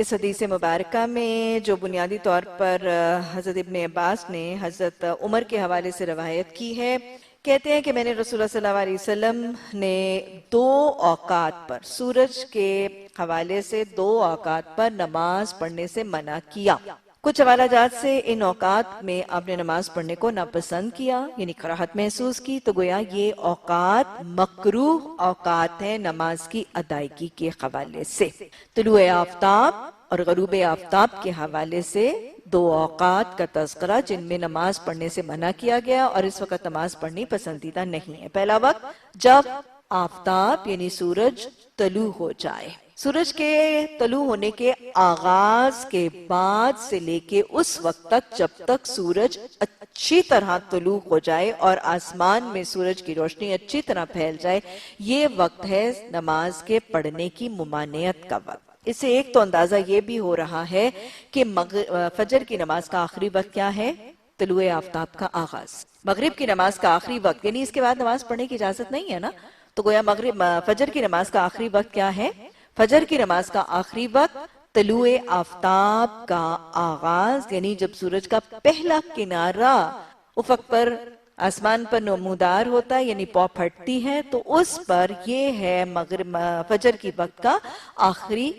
اس حدیث مبارکہ میں جو بنیادی طور پر حضرت ابن عباس نے حضرت عمر کے حوالے سے روایت کی ہے، کہتے ہیں کہ میں نے رسول اللہ صلی اللہ علیہ وسلم نے 2 اوقات پر سورج کے حوالے سے 2 اوقات پر نماز پڑھنے سے منع کیا۔ کچھ حوالہ جات سے ان اوقات میں آپ نے نماز پڑھنے کو ناپسند کیا، یعنی کراہت محسوس کی، تو گویا یہ اوقات مکروہ اوقات ہیں نماز کی ادائیگی کے حوالے سے۔ طلوع آفتاب اور غروب آفتاب کے حوالے سے 2 اوقات کا تذکرہ جن میں نماز پڑھنے سے منع کیا گیا اور اس وقت نماز پڑھنی پسندیدہ نہیں ہے۔ پہلا وقت جب آفتاب یعنی سورج طلوع ہو جائے، سورج کے طلوع ہونے کے آغاز کے بعد سے لے کے اس وقت تک جب تک سورج اچھی طرح طلوع ہو جائے اور آسمان میں سورج کی روشنی اچھی طرح پھیل جائے، یہ وقت ہے نماز کے پڑھنے کی ممانعت کا وقت۔ اس سے ایک تو اندازہ یہ بھی ہو رہا ہے کہ فجر کی نماز کا آخری وقت کیا ہے؟ طلوع آفتاب کا آغاز۔ مغرب کی نماز کا آخری وقت یعنی اس کے بعد نماز پڑھنے کی اجازت نہیں ہے نا، تو گویا فجر کی نماز کا آخری وقت کیا ہے؟ فجر کی نماز کا آخری وقت طلوع آفتاب کا آغاز، یعنی جب سورج کا پہلا کنارہ افق پر آسمان پر نمودار ہوتا ہے، یعنی پاں پھٹتی ہے، تو اس پر یہ ہے فجر کی وقت کا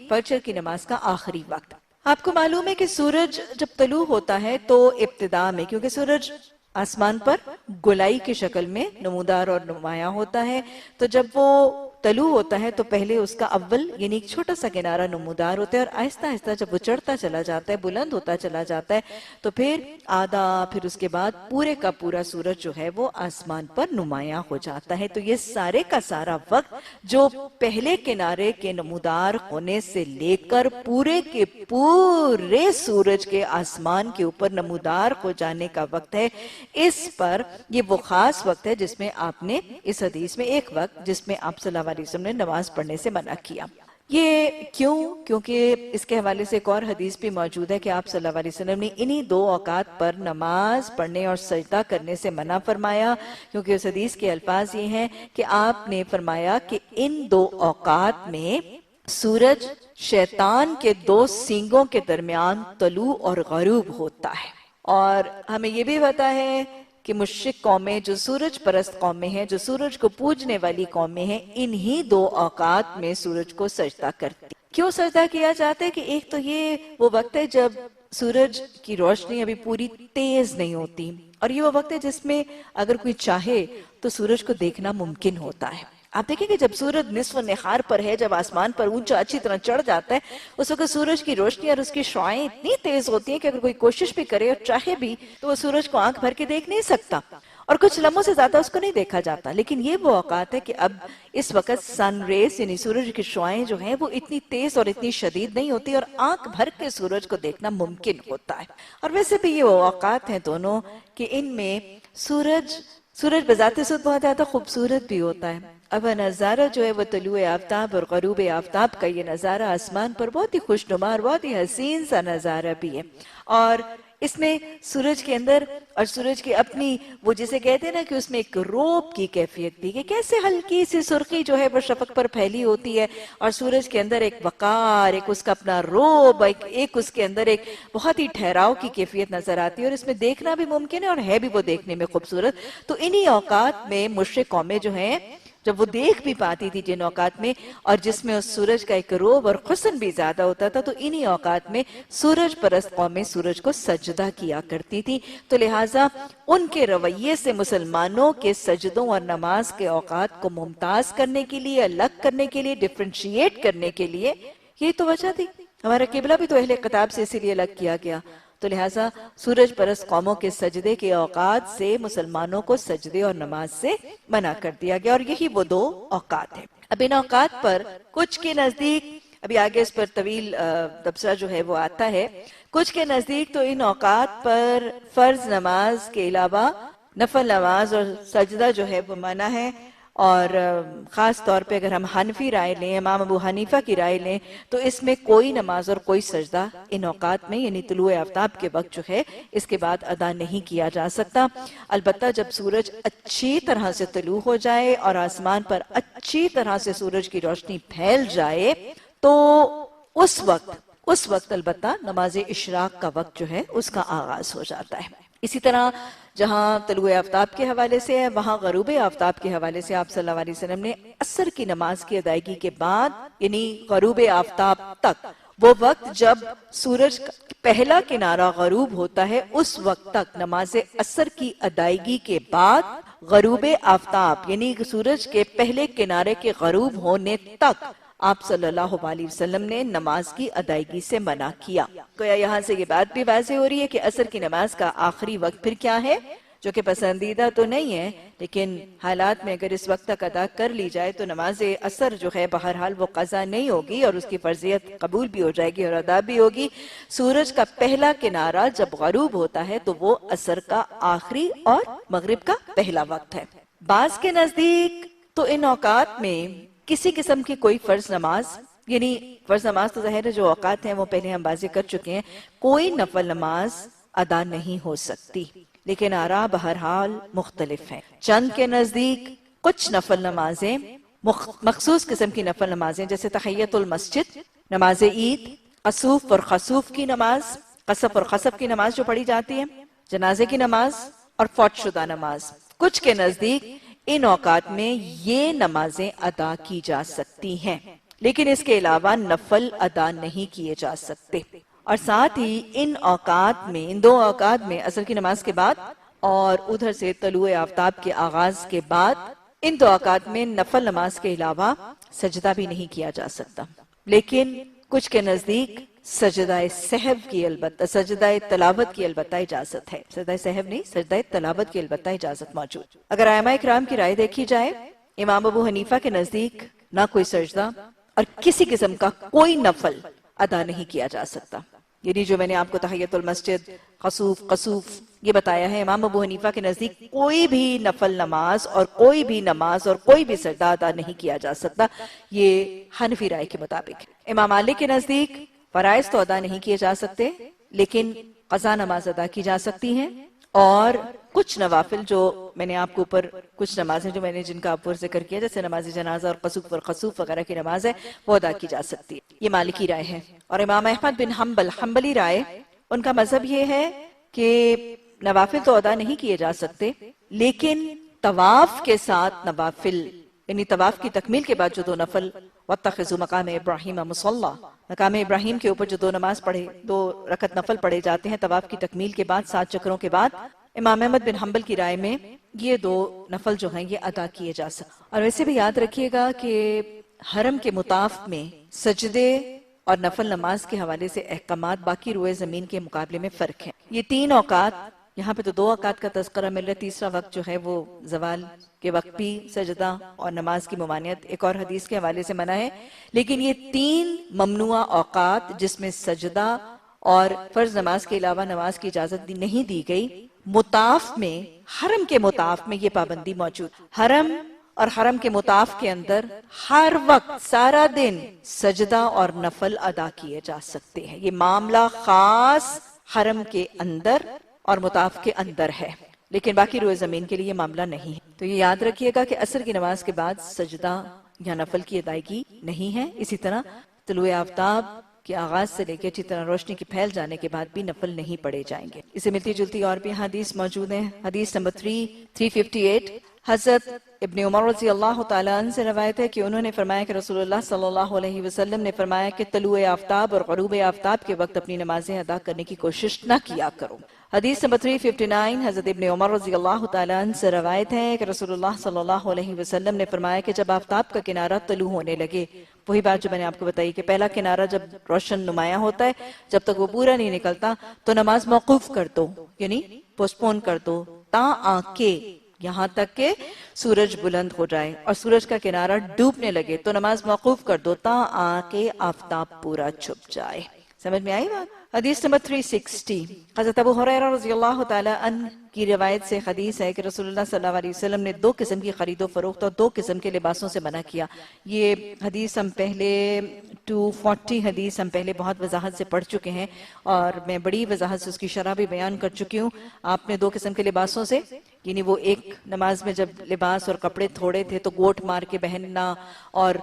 فجر کی نماز کا آخری وقت۔ آپ کو معلوم ہے کہ سورج جب طلوع ہوتا ہے تو ابتدا میں، کیونکہ سورج آسمان پر گولائی کی شکل میں نمودار اور نمایاں ہوتا ہے، تو جب وہ طلوع ہوتا ہے تو پہلے اس کا اول یعنی ایک چھوٹا سا کنارہ نمودار ہوتا ہے، اور آہستہ آہستہ جب وہ چڑھتا چلا جاتا ہے، بلند ہوتا چلا جاتا ہے، تو پھر آدھا، پھر اس کے بعد پورے کا پورا سورج جو ہے وہ آسمان پر نمایاں ہو جاتا ہے۔ تو یہ سارے کا سارا وقت جو پہلے کنارے کے نمودار ہونے سے لے کر پورے کے پورے سورج کے آسمان کے اوپر نمودار ہو جانے کا وقت ہے، اس پر یہ وہ خاص وقت ہے جس میں آپ نے اس حدیث میں ایک وقت جس میں آپ صلی اللہ علیہ وسلم نے نماز پڑھنے سے منع کیا۔ یہ کیوں؟ کیونکہ اس کے حوالے سے ایک اور حدیث بھی موجود ہے کہ آپ صلی اللہ علیہ وسلم نے انہی 2 اوقات پر نماز پڑھنے اور سجدہ کرنے سے منع فرمایا، کیونکہ اس حدیث کے الفاظ یہ ہیں کہ آپ نے فرمایا کہ ان 2 اوقات میں سورج شیطان کے 2 سینگوں کے درمیان طلوع اور غروب ہوتا ہے، اور ہمیں یہ بھی پتا ہے کہ مشرک قومیں جو سورج پرست قومیں ہیں، جو سورج کو پوجنے والی قومیں ہیں، انہی 2 اوقات میں سورج کو سجدہ کرتی۔ کیوں سجدہ کیا جاتا ہے؟ کہ ایک تو یہ وہ وقت ہے جب سورج کی روشنی ابھی پوری تیز نہیں ہوتی، اور یہ وہ وقت ہے جس میں اگر کوئی چاہے تو سورج کو دیکھنا ممکن ہوتا ہے۔ آپ دیکھیں کہ جب سورج نصف نہار پر ہے، جب آسمان پر اونچا اچھی طرح چڑھ جاتا ہے، اس وقت سورج کی روشنی اور اس کی شعاعیں اتنی تیز ہوتی ہیں کہ اگر کوئی کوشش بھی کرے اور چاہے بھی تو وہ سورج کو آنکھ بھر کے دیکھ نہیں سکتا، اور کچھ لمحوں سے زیادہ اس کو نہیں دیکھا جاتا۔ لیکن یہ وہ اوقات ہے کہ اب اس وقت سن ریز یعنی سورج کی شعاعیں جو ہیں وہ اتنی تیز اور اتنی شدید نہیں ہوتی، اور آنکھ بھر کے سورج کو دیکھنا ممکن ہوتا ہے۔ اور ویسے بھی یہ وہ اوقات ہیں دونوں کہ ان میں سورج بذات خود بہت زیادہ خوبصورت بھی ہوتا ہے۔ اب نظارہ جو ہے وہ طلوع آفتاب اور غروب آفتاب کا یہ نظارہ آسمان پر بہت ہی خوشنما اور بہت ہی حسین سا نظارہ بھی ہے، اور اس میں سورج کے اندر اور سورج کی اپنی وہ جسے کہتے ہیں نا کہ اس میں ایک روب کی کیفیت بھی کہ کیسے ہلکی سی سرخی جو ہے وہ شفق پر پھیلی ہوتی ہے، اور سورج کے اندر ایک وقار، ایک اس کا اپنا روب، ایک اس کے اندر ایک بہت ہی ٹھہراؤ کی کیفیت نظر آتی ہے، اور اس میں دیکھنا بھی ممکن ہے اور ہے بھی وہ دیکھنے میں خوبصورت۔ تو انہی اوقات میں مشرک قومیں جو ہیں جب وہ دیکھ بھی پاتی تھی جن اوقات میں، اور جس میں اس سورج کا ایک روب اور حسن بھی زیادہ ہوتا تھا، تو انہی اوقات میں سورج پرست قومیں سورج کو سجدہ کیا کرتی تھی۔ تو لہٰذا ان کے رویے سے مسلمانوں کے سجدوں اور نماز کے اوقات کو ممتاز کرنے کے لیے، الگ کرنے کے لیے، ڈیفرنشیٹ کرنے کے لیے یہی تو وجہ تھی۔ ہمارا قبلہ بھی تو اہل کتاب سے اسی لیے الگ کیا گیا، تو لہٰذا سورج پرست قوموں کے سجدے کے اوقات سے مسلمانوں کو سجدے اور نماز سے منع کر دیا گیا، اور یہی وہ 2 اوقات ہیں۔ اب ان اوقات پر کچھ کے نزدیک، ابھی آگے اس پر طویل تبصرہ جو ہے وہ آتا ہے، کچھ کے نزدیک تو ان اوقات پر فرض نماز کے علاوہ نفل نماز اور سجدہ جو ہے وہ منع ہے، اور خاص طور پہ اگر ہم حنفی رائے لیں، امام ابو حنیفہ کی رائے لیں، تو اس میں کوئی نماز اور کوئی سجدہ ان اوقات میں یعنی طلوع آفتاب کے وقت جو ہے اس کے بعد ادا نہیں کیا جا سکتا۔ البتہ جب سورج اچھی طرح سے طلوع ہو جائے اور آسمان پر اچھی طرح سے سورج کی روشنی پھیل جائے، تو اس وقت اس وقت البتہ نماز اشراق کا وقت جو ہے اس کا آغاز ہو جاتا ہے۔ اسی طرح جہاں طلوع آفتاب کے حوالے سے ہے، وہاں غروب آفتاب کے حوالے سے آپ صلی اللہ علیہ وسلم نے عصر کی نماز کی ادائیگی کے بعد، یعنی غروب آفتاب تک، وہ وقت جب سورج کا پہلا کنارہ غروب ہوتا ہے، اس وقت تک نماز عصر کی ادائیگی کے بعد غروب آفتاب یعنی سورج کے پہلے کنارے کے غروب ہونے تک آپ صلی اللہ علیہ وسلم نے نماز کی ادائیگی سے منع کیا۔ گویا یہاں سے یہ بات بھی واضح ہو رہی ہے کہ عصر کی نماز کا آخری وقت پھر کیا ہے، جو کہ پسندیدہ تو نہیں ہے، لیکن حالات میں اگر اس وقت تک ادا کر لی جائے تو نماز عصر جو ہے بہرحال وہ قضا نہیں ہوگی اور اس کی فرضیت قبول بھی ہو جائے گی اور ادا بھی ہوگی۔ سورج کا پہلا کنارہ جب غروب ہوتا ہے تو وہ عصر کا آخری اور مغرب کا پہلا وقت ہے۔ بعض کے نزدیک تو ان اوقات میں کسی قسم کی کوئی فرض نماز، یعنی فرض نماز تو ظاہر ہے جو اوقات ہیں وہ پہلے ہم واضح کر چکے ہیں، کوئی نفل نماز ادا نہیں ہو سکتی، لیکن آراء بہرحال مختلف ہیں۔ چند کے نزدیک کچھ نفل نمازیں، مخصوص قسم کی نفل نمازیں جیسے تحیت المسجد، نماز عید، قصوف اور خسوف کی نماز، قصف اور خسف کی نماز جو پڑھی جاتی ہے، جنازے کی نماز اور فوت شدہ نماز، کچھ کے نزدیک ان اوقات میں یہ نمازیں ادا کی جا سکتی ہیں، لیکن اس کے علاوہ نفل ادا نہیں کیے جا سکتے۔ اور ساتھ ہی ان اوقات میں، ان دو اوقات میں، عصر کی نماز کے بعد اور ادھر سے طلوع آفتاب کے آغاز کے بعد، ان دو اوقات میں نفل نماز کے علاوہ سجدہ بھی نہیں کیا جا سکتا، لیکن کچھ کے نزدیک سجدہ سہو کی البتہ، سجدہ تلاوت کی البتہ اجازت ہے، سجدہ سہو نہیں، سجدہ تلاوت کی البتہ اجازت موجود۔ اگر ائمہ اکرام کی رائے دیکھی جائے، امام ابو حنیفہ کے نزدیک نہ کوئی سجدہ اور کسی قسم کا کوئی نفل ادا نہیں کیا جا سکتا، یعنی جو میں نے آپ کو تحیت المسجد، خسوف، قصوف یہ بتایا ہے، امام ابو حنیفہ کے نزدیک کوئی بھی نفل نماز اور کوئی بھی نماز اور کوئی بھی سجدہ ادا نہیں کیا جا سکتا، یہ حنفی رائے کے مطابق ہے۔ امام مالک کے نزدیک فرائض تو ادا نہیں کیے جا سکتے، لیکن قضا نماز ادا کی جا سکتی ہیں، اور کچھ نوافل جو میں نے آپ کو اوپر کچھ نمازیں جو میں نے جن کا اوپر ذکر کیا جیسے نماز جنازہ اور قصوف اور خسوف وغیرہ کی نماز ہے وہ ادا کی جا سکتی ہے، یہ مالکی رائے ہے۔ اور امام احمد بن حنبل، حنبلی رائے، ان کا مذہب یہ ہے کہ نوافل تو ادا نہیں کیے جا سکتے، لیکن طواف کے ساتھ نوافل، یعنی طواف کی تکمیل کے بعد جو دو نفل، وَاتَّخِذُوا مَقَامَ إِبْرَاهِيمَ مُصَلَّى، مقام ابراہیم کے اوپر جو دو نماز پڑھے، دو رکعت نفل پڑھے جاتے ہیں طواف کی تکمیل کے بعد 7 چکروں کے بعد، امام احمد بن حنبل کی رائے میں یہ دو نفل جو ہیں یہ ادا کیے جا سکتے۔ اور ویسے بھی یاد رکھیے گا کہ حرم کے مطاف میں سجدے اور نفل نماز کے حوالے سے احکامات باقی روئے زمین کے مقابلے میں فرق ہیں۔ یہ 3 اوقات، یہاں پہ تو 2 اوقات کا تذکرہ مل رہا ہے، تیسرا وقت جو ہے وہ زوال کے وقت بھی سجدہ اور نماز کی ممانعت ایک اور حدیث کے حوالے سے منع ہے، لیکن یہ 3 ممنوع اوقات جس میں سجدہ اور فرض نماز کے علاوہ نماز کی اجازت نہیں دی گئی، مطاف میں، حرم کے مطاف میں یہ پابندی موجود۔ حرم اور حرم کے مطاف کے اندر ہر وقت سارا دن سجدہ اور نفل ادا کیے جا سکتے ہیں، یہ معاملہ خاص حرم کے اندر اور مطاف کے اندر ہے، لیکن باقی روئے زمین کے لیے یہ معاملہ نہیں ہے۔ تو یہ یاد رکھیے گا کہ عصر کی نماز کے بعد سجدہ یا نفل کی ادائیگی نہیں ہے، اسی طرح طلوع آفتاب کے آغاز سے لے کے اچھی طرح روشنی کے پھیل جانے کے بعد بھی نفل نہیں پڑھے جائیں گے۔ اسے ملتی جلتی اور بھی حدیث موجود ہیں۔ حدیث نمبر 358 حضرت ابن عمر رضی اللہ تعالیٰ عنہ سے روایت ہے کہ انہوں نے فرمایا کہ رسول اللہ صلی اللہ علیہ وسلم نے فرمایا کہ طلوع آفتاب اور غروب آفتاب کے وقت اپنی نمازیں ادا کرنے کی کوشش نہ کیا کرو۔ حدیث نمبر 359 حضرت ابن عمر رضی اللہ تعالیٰ عنہ سے روایت ہے کہ رسول اللہ صلی اللہ علیہ وسلم نے فرمایا کہ جب آفتاب کا کنارہ طلوع ہونے لگے، وہی بات جو میں نے آپ کو بتائی کہ پہلا کنارہ جب روشن نمایاں ہوتا ہے، جب تک وہ پورا نہیں نکلتا تو نماز موقوف کر دو، یعنی پوسٹ پون کر دو، یہاں تک کہ سورج بلند ہو جائے اور سورج کا کنارہ ڈوبنے لگے تو نماز موقوف کر دو تاکہ آفتاب پورا چھپ جائے۔ سمجھ میں آئی بات؟ حدیث نمبر 360 حضرت ابو ہریرہ رضی اللہ تعالیٰ عنہ کی روایت سے حدیث ہے کہ رسول اللہ صلی اللہ علیہ وسلم نے 2 قسم کی خرید و فروخت اور 2 قسم کے لباسوں سے منع کیا۔ یہ حدیث ہم پہلے 240 حدیث ہم پہلے بہت وضاحت سے پڑھ چکے ہیں اور میں بڑی وضاحت سے اس کی شرح بھی بیان کر چکی ہوں۔ آپ نے 2 قسم کے لباسوں سے، یعنی وہ ایک نماز میں جب لباس اور کپڑے تھوڑے تھے تو گوٹ مار کے پہننا اور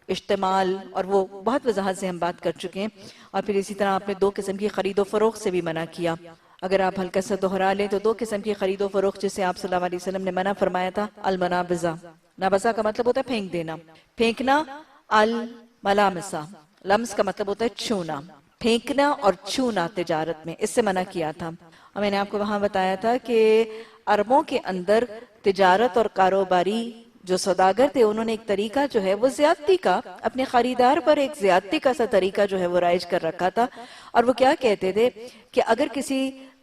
اشتمال، اور وہ بہت وضاحت سے ہم بات کر چکے ہیں. اور پھر اسی طرح آپ نے 2 قسم کی خرید و فروخت سے بھی منع کیا. اگر آپ ہلکا سا دہرا لیں تو 2 قسم کی خرید و فروخت جسے آپ صلی اللہ علیہ وسلم نے منع فرمایا تھا. المنابزہ، نابزہ کا مطلب ہوتا ہے پھینک دینا، پھینکنا. الملامسہ، لمس کا مطلب ہوتا ہے چھونا، پھینکنا اور چھونا تجارت میں، اس سے منع کیا تھا. اور میں نے آپ کو وہاں بتایا تھا کہ عربوں کے اندر تجارت اور کاروباری جو سوداگر تھے انہوں نے ایک طریقہ جو ہے وہ زیادتی کا، اپنے خریدار پر ایک زیادتی کا سا طریقہ جو ہے وہ رائج کر رکھا تھا. اور وہ کیا کہتے تھے کہ اگر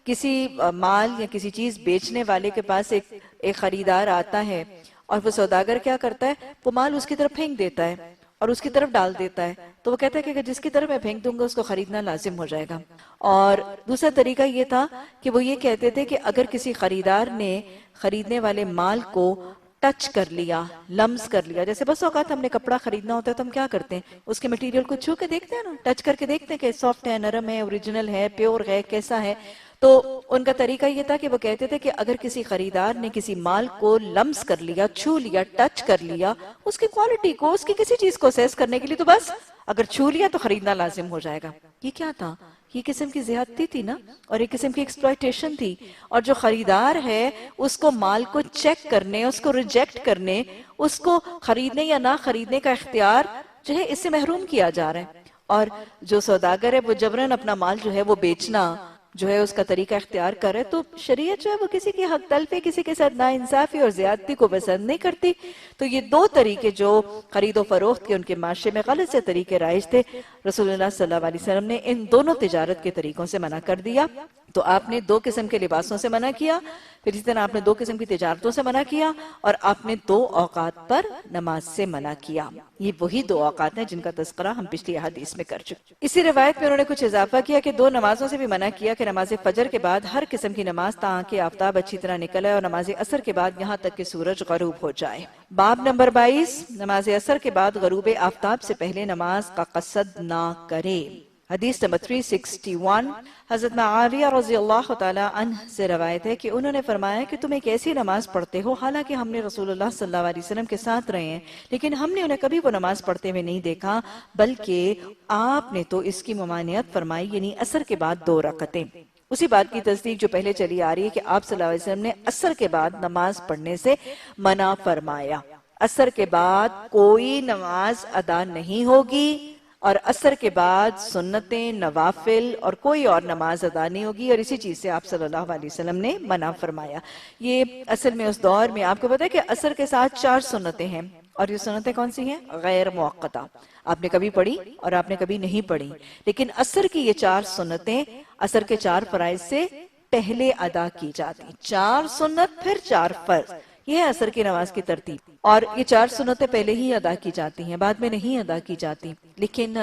کسی مال یا کسی چیز بیچنے والے کے پاس ایک خریدار آتا ہے اور وہ سوداگر کیا کرتا ہے، وہ مال اس کی طرف پھینک دیتا ہے اور اس کی طرف ڈال دیتا ہے، تو وہ کہتا ہے کہ جس کی طرف میں پھینک دوں گا اس کو خریدنا لازم ہو جائے گا. اور دوسرا طریقہ یہ تھا کہ وہ یہ کہتے تھے کہ اگر کسی خریدار نے خریدنے والے مال کو ٹچ کر لیا، لمس کر لیا، جیسے بس اوقات ہم نے کپڑا خریدنا ہوتا ہے تو ہم کیا کرتے ہیں، اس کے مٹیریل کو چھو کے دیکھتے ہیں نا، ٹچ کر کے دیکھتے ہیں کہ سافٹ ہے، نرم ہے، اوریجنل ہے، پیور ہے، کیسا ہے. تو ان کا طریقہ یہ تھا کہ وہ کہتے تھے کہ اگر کسی خریدار نے کسی مال کو لمس کر لیا، چھو لیا، ٹچ کر لیا، اس کی کوالٹی کو، اس کی کسی چیز کو اسیس کرنے کے لیے، تو بس اگر چھو لیا تو خریدنا لازم ہو جائے گا. یہ کیا تھا؟ یہ قسم کی زیادتی تھی نا، اور ایک قسم کی ایکسپلائٹیشن تھی. اور جو خریدار ہے اس کو مال کو چیک کرنے، اس کو ریجیکٹ کرنے، اس کو خریدنے یا نہ خریدنے کا اختیار جو ہے اس سے محروم کیا جا رہا ہے. اور جو سوداگر ہے وہ جبراً اپنا مال جو ہے وہ بیچنا جو ہے اس کا طریقہ اختیار کرے، تو شریعت جو ہے وہ کسی کی حق تلفی، کسی کے ساتھ ناانصافی اور زیادتی کو پسند نہیں کرتی. تو یہ 2 طریقے جو خرید و فروخت کے ان کے معاشرے میں غلط سے طریقے رائج تھے، رسول اللہ صلی اللہ علیہ وسلم نے ان دونوں تجارت کے طریقوں سے منع کر دیا. تو آپ نے 2 قسم کے لباسوں سے منع کیا، پھر اسی طرح آپ نے 2 قسم کی تجارتوں سے منع کیا، اور آپ نے 2 اوقات پر نماز سے منع کیا. یہ وہی 2 اوقات ہیں جن کا تذکرہ ہم پچھلی حدیث میں کر چکے. اسی روایت میں انہوں نے کچھ اضافہ کیا کہ 2 نمازوں سے بھی منع کیا کہ نماز فجر کے بعد ہر قسم کی نماز تاکہ آفتاب اچھی طرح نکل آئے، اور نماز عصر کے بعد یہاں تک کہ سورج غروب ہو جائے. باب نمبر 22، نماز عصر کے بعد غروب آفتاب سے پہلے نماز کا قصد نہ کرے. حدیث نمبر 361، حضرت معاویہ رضی اللہ تعالی عنہ سے روایت ہے کہ انہوں نے فرمایا کہ تم ایک ایسی نماز پڑھتے ہو، حالانکہ ہم نے رسول اللہ صلی اللہ علیہ وسلم کے ساتھ رہے ہیں، لیکن ہم نے انہیں کبھی وہ نماز پڑھتے ہوئے نہیں دیکھا، بلکہ آپ نے تو اس کی ممانعت فرمائی، یعنی عصر کے بعد 2 رکعتیں. اسی بات کی تصدیق جو پہلے چلی آ رہی ہے کہ آپ صلی اللہ علیہ وسلم نے عصر کے بعد نماز پڑھنے سے منع فرمایا. عصر کے بعد کوئی نماز ادا نہیں ہوگی، اور عصر کے بعد سنتیں، نوافل اور کوئی اور نماز ادا نہیں ہوگی، اور اسی چیز سے آپ صلی اللہ علیہ وسلم نے منع فرمایا. یہ اصل میں اس دور میں آپ کو پتا ہے کہ عصر کے ساتھ 4 سنتیں ہیں، اور یہ سنتیں کون سی ہیں؟ غیر موقتہ. آپ نے کبھی پڑھی اور آپ نے کبھی نہیں پڑھی، لیکن عصر کی یہ 4 سنتیں عصر کے 4 فرائض سے پہلے ادا کی جاتی. 4 سنت پھر 4 فرض، یہ ہے عصر کی نماز کی ترتیب. اور یہ 4 سنتیں پہلے ہی ادا کی جاتی ہیں، بعد میں نہیں ادا کی جاتی. لیکن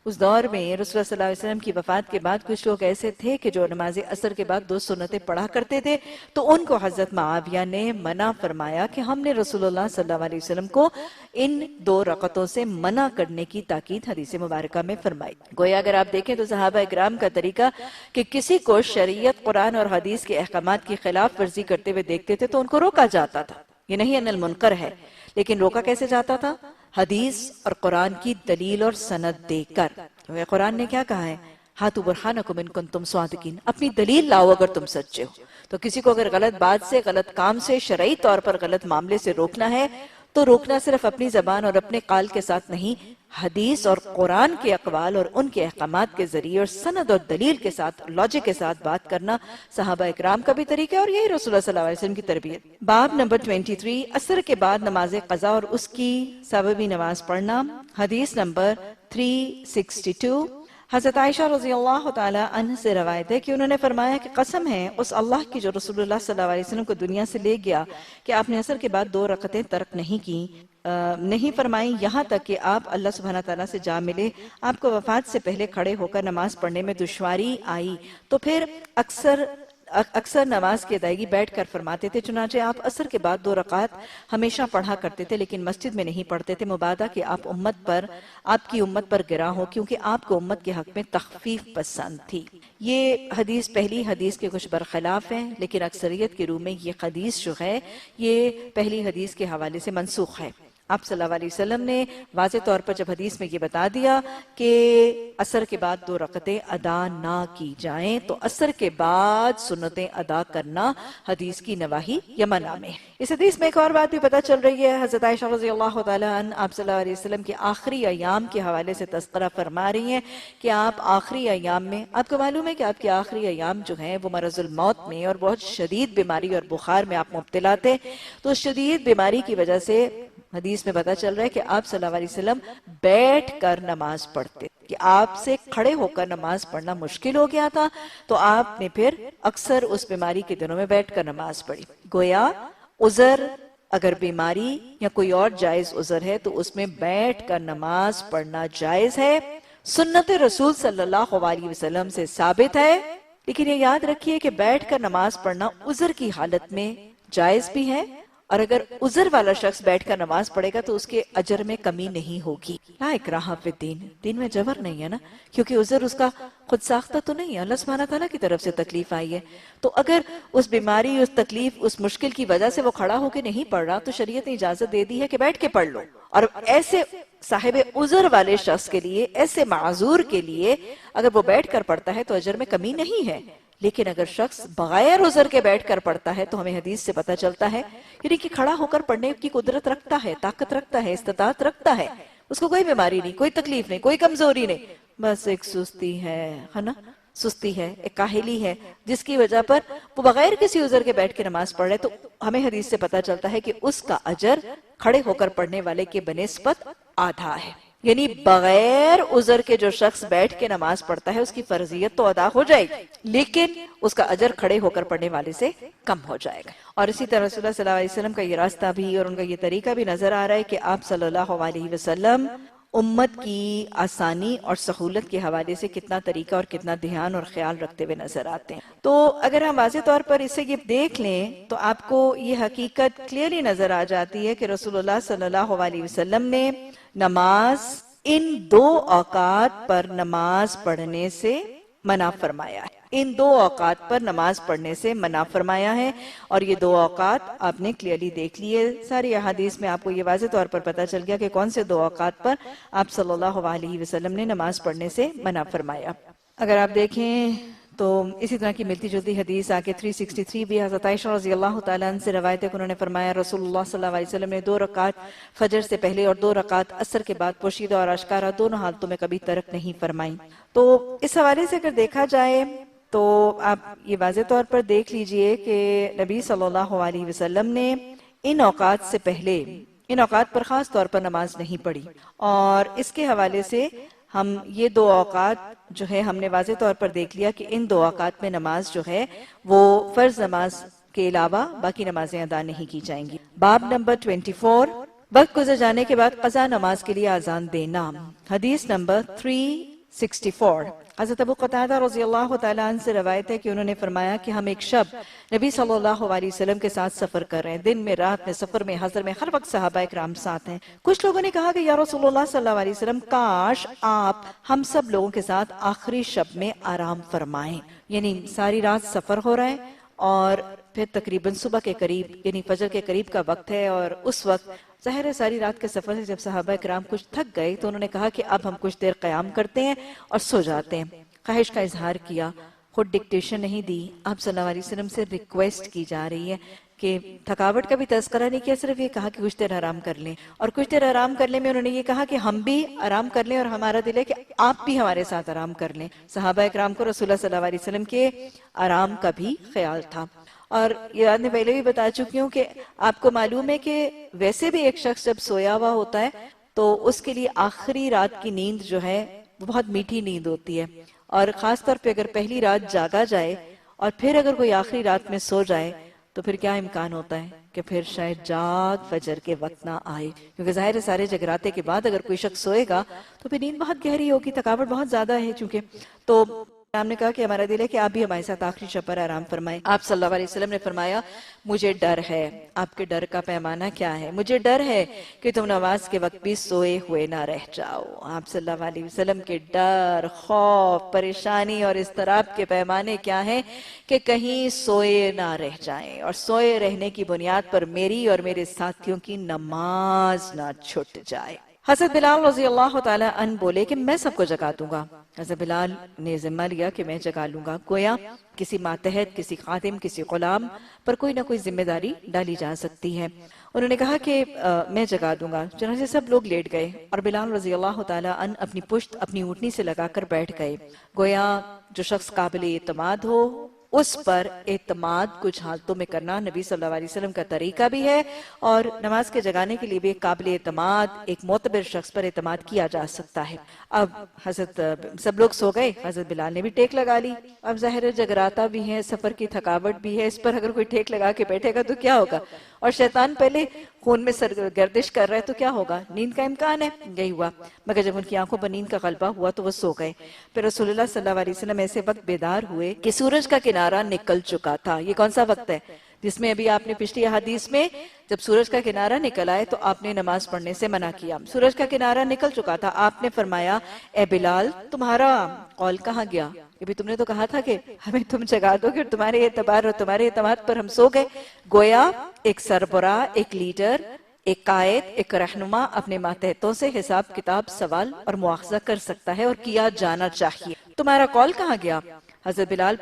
اس دور میں رسول اللہ صلی اللہ علیہ وسلم کی وفات کے بعد کچھ لوگ ایسے تھے کہ جو نماز عصر کے بعد 2 سنتیں پڑھا کرتے تھے، تو ان کو حضرت معاویہ نے منع فرمایا کہ ہم نے رسول اللہ صلی اللہ علیہ وسلم کو ان 2 رکعتوں سے منع کرنے کی تاکید حدیث مبارکہ میں فرمائی. گویا اگر آپ دیکھیں تو صحابہ اکرام کا طریقہ کہ کسی کو شریعت، قرآن اور حدیث کے احکامات کی خلاف ورزی کرتے ہوئے دیکھتے تھے تو ان کو روکا جاتا تھا. یہ نہیں ان المنکر ہے، لیکن روکا کیسے جاتا تھا؟ حدیث اور قرآن کی دلیل اور سند دے کر. کیونکہ قرآن نے کیا کہا ہے؟ ہاتھو برہانکم ان کنتم صادقین، اپنی دلیل لاؤ اگر تم سچے ہو. تو کسی کو اگر غلط بات سے، غلط کام سے، شرعی طور پر غلط معاملے سے روکنا ہے تو روکنا صرف اپنی زبان اور اپنے قال کے ساتھ نہیں، حدیث اور قرآن کے اقوال اور ان کے احکامات کے ذریعے اور سند اور دلیل کے ساتھ، لاجک کے ساتھ بات کرنا صحابہ اکرام کا بھی طریقہ ہے، اور یہی رسول اللہ صلی اللہ علیہ وسلم کی تربیت. باب نمبر 23، عصر کے بعد نماز قضا اور اس کی سببی نماز پڑھنا. حدیث نمبر 362، حضرت عائشہ رضی اللہ تعالی عنہ سے روایت ہے کہ انہوں نے فرمایا کہ قسم ہے اس اللہ کی جو رسول اللہ صلی اللہ علیہ وسلم کو دنیا سے لے گیا کہ آپ نے عصر کے بعد 2 رکعتیں ترک نہیں فرمائیں، یہاں تک کہ آپ اللہ سبحانہ تعالیٰ سے جا ملے. آپ کو وفات سے پہلے کھڑے ہو کر نماز پڑھنے میں دشواری آئی تو پھر اکثر نماز کی ادائیگی بیٹھ کر فرماتے تھے. چنانچہ آپ عصر کے بعد 2 رکعت ہمیشہ پڑھا کرتے تھے، لیکن مسجد میں نہیں پڑھتے تھے، مبادا کہ آپ کی امت پر گرا ہو، کیونکہ آپ کو امت کے حق میں تخفیف پسند تھی. یہ حدیث پہلی حدیث کے کچھ برخلاف ہے، لیکن اکثریت کے روح میں یہ حدیث جو ہے یہ پہلی حدیث کے حوالے سے منسوخ ہے. آپ صلی اللہ علیہ وسلم نے واضح طور پر جب حدیث میں یہ بتا دیا کہ عصر کے بعد 2 رکعتیں ادا نہ کی جائیں تو عصر کے بعد سنتیں ادا کرنا حدیث کی نواہی یا منع میں۔ اس حدیث میں ایک اور بات بھی پتہ چل رہی ہے، حضرت عائشہ رضی اللہ تعالیٰ عنہ آپ صلی اللہ علیہ وسلم کے آخری ایام کے حوالے سے تذکرہ فرما رہی ہیں کہ آپ آخری ایام میں، آپ کو معلوم ہے کہ آپ کے آخری ایام جو ہیں وہ مرض الموت میں اور بہت شدید بیماری اور بخار میں آپ مبتلا تھے، تو شدید بیماری کی وجہ سے حدیث میں پتہ چل رہا ہے کہ آپ صلی اللہ علیہ وسلم بیٹھ کر نماز پڑھتے، کہ آپ سے کھڑے ہو کر نماز پڑھنا مشکل ہو گیا تھا، تو آپ نے پھر اکثر اس بیماری کے دنوں میں بیٹھ کر نماز پڑھی۔ گویا عذر، اگر بیماری یا کوئی اور جائز عذر ہے تو اس میں بیٹھ کر نماز پڑھنا جائز ہے، سنت رسول صلی اللہ علیہ وسلم سے ثابت ہے۔ لیکن یہ یاد رکھیے کہ بیٹھ کر نماز پڑھنا عذر کی حالت میں جائز بھی ہے، اور اگر عذر والا شخص بیٹھ کر نماز پڑھے گا تو اس کے اجر میں کمی نہیں ہوگی۔ لا اکراہ فی الدین، دین میں جبر نہیں ہے نا، کیونکہ عذر اس کا خود ساختہ تو نہیں ہے، اللہ سبحانہ تعالیٰ کی طرف سے تکلیف آئی ہے۔ تو اگر اس بیماری، اس تکلیف، اس مشکل کی وجہ سے وہ کھڑا ہو کے نہیں پڑھ رہا تو شریعت نے اجازت دے دی ہے کہ بیٹھ کے پڑھ لو۔ اور ایسے صاحب عذر والے شخص کے لیے، ایسے معذور کے لیے اگر وہ بیٹھ کر پڑھتا ہے تو اجر میں کمی نہیں ہے۔ لیکن اگر شخص بغیر عذر کے بیٹھ کر پڑھتا ہے تو ہمیں حدیث سے پتہ چلتا ہے یعنی کہ کھڑا ہو کر پڑھنے کی قدرت رکھتا ہے، طاقت رکھتا ہے، استطاعت رکھتا ہے، اس کو کوئی بیماری نہیں، کوئی تکلیف نہیں، کوئی کمزوری نہیں، بس ایک سستی ہے نا، سستی ہے، ایک کاہلی ہے، جس کی وجہ پر وہ بغیر کسی عذر کے بیٹھ کے نماز پڑھ رہے، تو ہمیں حدیث سے پتہ چلتا ہے کہ اس کا اجر کھڑے ہو کر پڑھنے والے کے بنسبت آدھا ہے۔ یعنی بغیر عذر کے جو شخص بیٹھ کے نماز پڑھتا ہے اس کی فرضیت تو ادا ہو جائے گی، لیکن اس کا اجر کھڑے ہو کر پڑھنے والے سے کم ہو جائے گا۔ اور اسی طرح رسول اللہ صلی اللہ علیہ وسلم کا یہ راستہ بھی اور ان کا یہ طریقہ بھی نظر آ رہا ہے کہ آپ صلی اللہ علیہ وسلم امت کی آسانی اور سہولت کے حوالے سے کتنا طریقہ اور کتنا دھیان اور خیال رکھتے ہوئے نظر آتے ہیں۔ تو اگر ہم واضح طور پر اسے یہ دیکھ لیں تو آپ کو یہ حقیقت کلیئرلی نظر آ جاتی ہے کہ رسول اللہ صلی اللہ علیہ وسلم نے نماز ان 2 اوقات پر نماز پڑھنے سے منع فرمایا ہے، ان 2 اوقات پر نماز پڑھنے سے منع فرمایا ہے، اور یہ 2 اوقات آپ نے کلیئرلی دیکھ لیے، ساری احادیث میں آپ کو یہ واضح طور پر پتہ چل گیا کہ کون سے 2 اوقات پر آپ صلی اللہ علیہ وسلم نے نماز پڑھنے سے منع فرمایا۔ اگر آپ دیکھیں تو اسی طرح کی ملتی جلتی حدیث آگے 363 بھی حضرت عائشہ رضی اللہ تعالیٰ عنہ سے روایت ہے کہ انہوں نے فرمایا رسول اللہ صلی اللہ علیہ وسلم نے 2 رکعات فجر سے پہلے اور 2 رکعات عصر کے بعد پوشیدہ اور اشکارا دونوں حالتوں میں کبھی ترک نہیں فرمائی۔ تو اس حوالے سے اگر دیکھا جائے تو آپ یہ واضح طور پر دیکھ لیجئے کہ نبی صلی اللہ علیہ وسلم نے ان اوقات سے پہلے، ان اوقات پر خاص طور پر نماز نہیں پڑھی، اور اس کے حوالے سے ہم یہ 2 اوقات جو ہے ہم نے واضح طور پر دیکھ لیا کہ ان 2 اوقات میں نماز جو ہے وہ فرض نماز کے علاوہ باقی نمازیں ادا نہیں کی جائیں گی۔ باب نمبر 24، وقت گزر جانے کے بعد قضا نماز کے لیے اذان دینا۔ حدیث نمبر 364، حضرت ابو قتادہ رضی اللہ تعالیٰ عنہ سے روایت ہے کہ انہوں نے فرمایا کہ ہم ایک شب نبی صلی اللہ علیہ وسلم کے ساتھ سفر کر رہے ہیں، دن میں، رات میں، سفر میں، حضر میں، ہر وقت صحابہ اکرام ساتھ ہیں۔ کچھ لوگوں نے کہا کہ یا رسول اللہ صلی اللہ علیہ وسلم کاش آپ ہم سب لوگوں کے ساتھ آخری شب میں آرام فرمائیں، یعنی ساری رات سفر ہو رہا ہے اور پھر تقریباً صبح کے قریب یعنی فجر کے قریب کا وقت ہے، اور اس وقت ظاہر ہے ساری رات کے سفر سے جب صحابہ کرام کچھ تھک گئے تو انہوں نے کہا کہ اب ہم کچھ دیر قیام کرتے ہیں اور سو جاتے ہیں۔ خواہش کا اظہار کیا، خود ڈکٹیشن نہیں دی، آپ صلی اللہ علیہ وسلم سے ریکویسٹ کی جا رہی ہے کہ تھکاوٹ کا بھی تذکرہ نہیں کیا، صرف یہ کہا کہ کچھ دیر آرام کر لیں، اور کچھ دیر آرام کرنے میں انہوں نے یہ کہا کہ ہم بھی آرام کر لیں اور ہمارا دل ہے کہ آپ بھی ہمارے ساتھ آرام کر لیں۔ صحابہ اکرام کو رسول اللہ صلی اللہ علیہ وسلم کے آرام کا بھی خیال تھا۔ اور یہ آپ نے پہلے بھی بتا چکی ہوں کہ آپ کو معلوم ہے کہ ویسے بھی ایک شخص جب سویا ہوا ہوتا ہے تو اس کے لیے آخری رات کی نیند جو ہے وہ بہت میٹھی نیند ہوتی ہے، اور خاص طور پہ اگر پہلی رات جاگا جائے اور پھر اگر کوئی آخری رات میں سو جائے تو پھر کیا امکان ہوتا ہے کہ پھر شاید جاگ فجر کے وقت نہ آئے، کیونکہ ظاہر ہے سارے جگراتے کے بعد اگر کوئی شخص سوئے گا تو پھر نیند بہت گہری ہوگی، تھکاوٹ بہت زیادہ ہے چونکہ، تو ہم نے کہا کہ ہمارا دل ہے کہ آپ بھی ہمارے ساتھ آخری شب پر آرام فرمائیں۔ آپ صلی اللہ علیہ وسلم نے فرمایا مجھے ڈر ہے۔ آپ کے ڈر کا پیمانہ کیا ہے؟ مجھے ڈر ہے کہ تم نماز کے وقت بھی سوئے ہوئے نہ رہ جاؤ۔ آپ صلی اللہ علیہ وسلم کے ڈر، خوف، پریشانی اور اضطراب کے پیمانے کیا ہیں کہ کہیں سوئے نہ رہ جائیں، اور سوئے رہنے کی بنیاد پر میری اور میرے ساتھیوں کی نماز نہ چھٹ جائے۔ حضرت بلال رضی اللہ تعالی عنہ بولے کہ میں سب کو جگا دوں گا۔ حضرت بلال نے ذمہ لیا کہ میں جگا لوں گا۔ گویا کسی ماتحت، کسی خادم، کسی غلام پر کوئی نہ کوئی ذمہ داری ڈالی جا سکتی ہے۔ انہوں نے کہا کہ میں جگا دوں گا۔ چنانچہ سب لوگ لیٹ گئے اور بلال رضی اللہ تعالی عنہ اپنی پشت اپنی اونٹنی سے لگا کر بیٹھ گئے۔ گویا جو شخص قابل اعتماد ہو اس پر اعتماد کچھ حالتوں میں کرنا نبی صلی اللہ علیہ وسلم کا طریقہ بھی ہے، اور نماز کے جگانے کے لیے بھی ایک قابل اعتماد، ایک معتبر شخص پر اعتماد کیا جا سکتا ہے۔ اب حضرت سب لوگ سو گئے، حضرت بلال نے بھی ٹیک لگا لی۔ اب ظاہر ہے جگراتا بھی ہے، سفر کی تھکاوٹ بھی ہے، اس پر اگر کوئی ٹیک لگا کے بیٹھے گا تو کیا ہوگا؟ اور شیطان پہلے خون میں گردش کر رہا ہے تو کیا ہوگا؟ نیند کا امکان ہے۔ یہی ہوا، مگر جب ان کی آنکھوں پر نیند کا غلبہ ہوا تو وہ سو گئے۔ پھر رسول اللہ صلی اللہ علیہ وسلم ایسے وقت بیدار ہوئے کہ سورج کا کنارہ نکل چکا تھا۔ یہ کون سا وقت ہے جس میں ابھی آپ نے پچھلی حدیث میں جب سورج کا کنارہ نکل آئے تو آپ نے نماز پڑھنے سے منع کیا۔ سورج کا کنارہ نکل چکا تھا، آپ نے فرمایا اے بلال تمہارا قول کہاں گیا؟ یہ بھی تم نے تو کہا تھا کہ ہمیں تم جگا دو گے، اور تمہارے اعتبار اور تمہارے اعتماد پر ہم سو گئے۔ گویا ایک سربراہ، ایک لیڈر، ایک قائد، ایک رہنما اپنے ماتحتوں سے حساب کتاب، سوال اور مواخذہ کر سکتا ہے، اور کیا جانا چاہیے۔ تمہارا قول کہاں گیا؟ حضرت بلال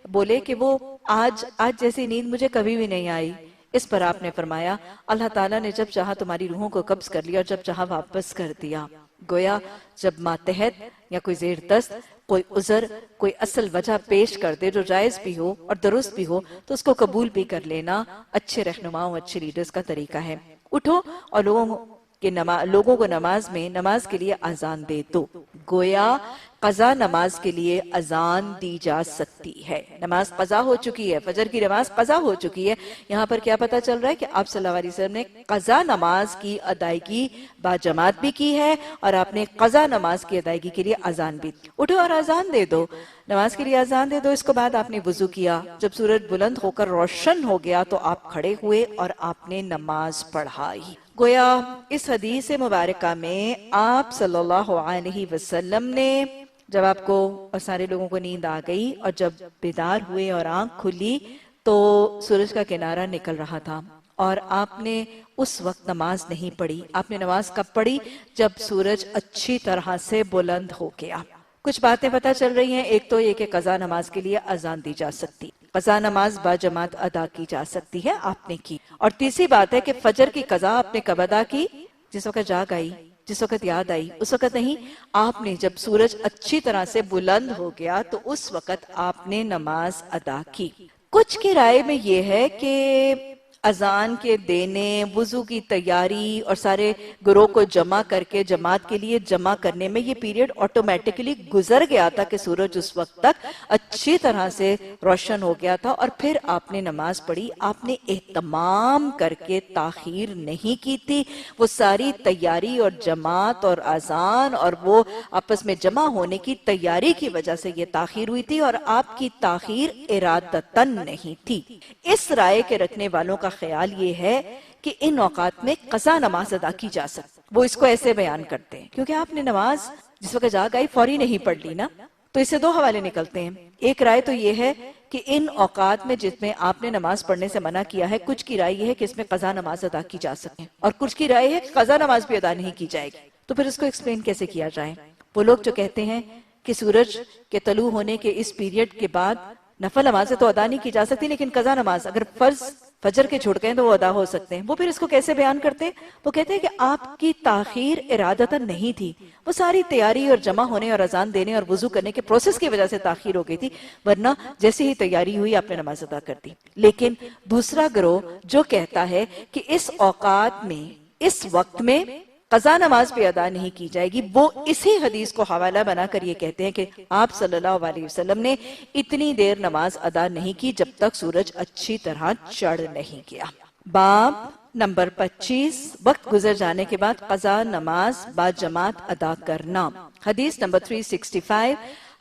بولے کہ وہ آج جیسی نیند مجھے کبھی بھی نہیں آئی۔ اس پر آپ نے فرمایا اللہ تعالیٰ نے جب چاہا تمہاری روحوں کو قبض کر لیا اور جب چاہا واپس کر دیا۔ گویا جب ماتحت یا کوئی زیر دست کوئی عذر، کوئی اصل وجہ پیش کر دے جو جائز بھی ہو اور درست بھی ہو تو اس کو قبول بھی کر لینا اچھے رہنماؤں، اچھے لیڈرز کا طریقہ ہے۔ اٹھو اور لوگوں کو نماز کے لیے اذان دے دو۔ گویا قضا نماز کے لیے اذان دی جا سکتی ہے۔ نماز قضا ہو چکی ہے، فجر کی نماز قضا ہو چکی ہے۔ یہاں پر کیا پتہ چل رہا ہے کہ آپ صلی اللہ علیہ وسلم نے قضا نماز کی ادائیگی با جماعت بھی کی ہے، اور آپ نے قضا نماز کی ادائیگی کے لیے اذان بھی۔ اٹھو اور اذان دے دو، نماز کے لیے اذان دے دو۔ اس کے بعد آپ نے وضو کیا۔ جب سورج بلند ہو کر روشن ہو گیا تو آپ کھڑے ہوئے اور آپ نے نماز پڑھائی۔ گویا اس حدیث مبارکہ میں آپ صلی اللہ علیہ وسلم نے جب آپ کو اور سارے لوگوں کو نیند آ گئی اور جب بیدار ہوئے اور آنکھ کھلی تو سورج کا کنارہ نکل رہا تھا، اور آپ نے اس وقت نماز نہیں پڑھی۔ آپ نے نماز کب پڑھی؟ جب سورج اچھی طرح سے بلند ہو گیا۔ کچھ باتیں پتہ چل رہی ہیں۔ ایک تو یہ کہ قضا نماز کے لیے اذان دی جا سکتی، قضا نماز با جماعت ادا کی جا سکتی ہے، آپ نے کی۔ اور تیسری بات ہے کہ فجر کی قضا آپ نے کب ادا کی؟ جس وقت جاگ آئی، جس وقت یاد آئی، اس وقت نہیں۔ آپ نے جب سورج اچھی طرح سے بلند ہو گیا تو اس وقت آپ نے نماز ادا کی۔ کچھ کی رائے میں یہ ہے کہ اذان کے دینے، وضو کی تیاری اور سارے گروہ کو جمع کر کے جماعت کے لیے جمع کرنے میں یہ پیریڈ آٹومیٹکلی گزر گیا تھا کہ سورج اس وقت تک اچھی طرح سے روشن ہو گیا تھا، اور پھر آپ نے نماز پڑھی۔ آپ نے اہتمام کر کے تاخیر نہیں کی تھی۔ وہ ساری تیاری اور جماعت اور اذان اور وہ آپس میں جمع ہونے کی تیاری کی وجہ سے یہ تاخیر ہوئی تھی، اور آپ کی تاخیر ارادتاً نہیں تھی۔ اس رائے کے رکھنے والوں کا خیال یہ ہے کہ ان اوقات میں قضا نماز ادا کی جا سکتی۔ وہ اس کو ایسے بیان کرتے ہیں کیونکہ آپ نے نماز جس وقت جاگ آئی فوری نہیں پڑھ لی نا، تو اس سے دو حوالے نکلتے ہیں۔ ایک رائے تو یہ ہے کہ ان اوقات میں جس میں آپ نے نماز پڑھنے سے منع کیا ہے، کچھ کی رائے یہ ہے کہ اس میں قضا نماز ادا کی جا سکے، اور کچھ کی رائے ہے کہ قضا نماز بھی ادا نہیں کی جائے گی۔ تو پھر اس کو ایکسپلین کیسے کیا جائے؟ وہ لوگ جو کہتے ہیں کہ سورج کے طلوع ہونے کے اس پیریڈ کے بعد نفل نمازیں تو ادا نہیں کی جا سکتی، لیکن قضا نماز اگر فرض فجر کے چھوڑ گئے تو وہ ادا ہو سکتے ہیں۔ وہ پھر اس کو کیسے بیان کرتے ہیں؟ وہ کہتے ہیں کہ آپ کی تاخیر ارادتاً نہیں تھی، وہ ساری تیاری اور جمع ہونے اور اذان دینے اور وضو کرنے کے پروسیس کی وجہ سے تاخیر ہو گئی تھی، ورنہ جیسے ہی تیاری ہوئی آپ نے نماز ادا کر دی۔ لیکن دوسرا گروہ جو کہتا ہے کہ اس اوقات میں، اس وقت میں قضا نماز بھی ادا نہیں کی جائے گی، وہ اسی حدیث کو حوالہ بنا کر یہ کہتے ہیں کہ آپ صلی اللہ علیہ وسلم نے اتنی دیر نماز ادا نہیں کی جب تک سورج اچھی طرح چڑھ نہیں گیا۔ باب نمبر 25، وقت گزر جانے کے بعد قضا نماز با جماعت ادا کرنا۔ حدیث نمبر 365،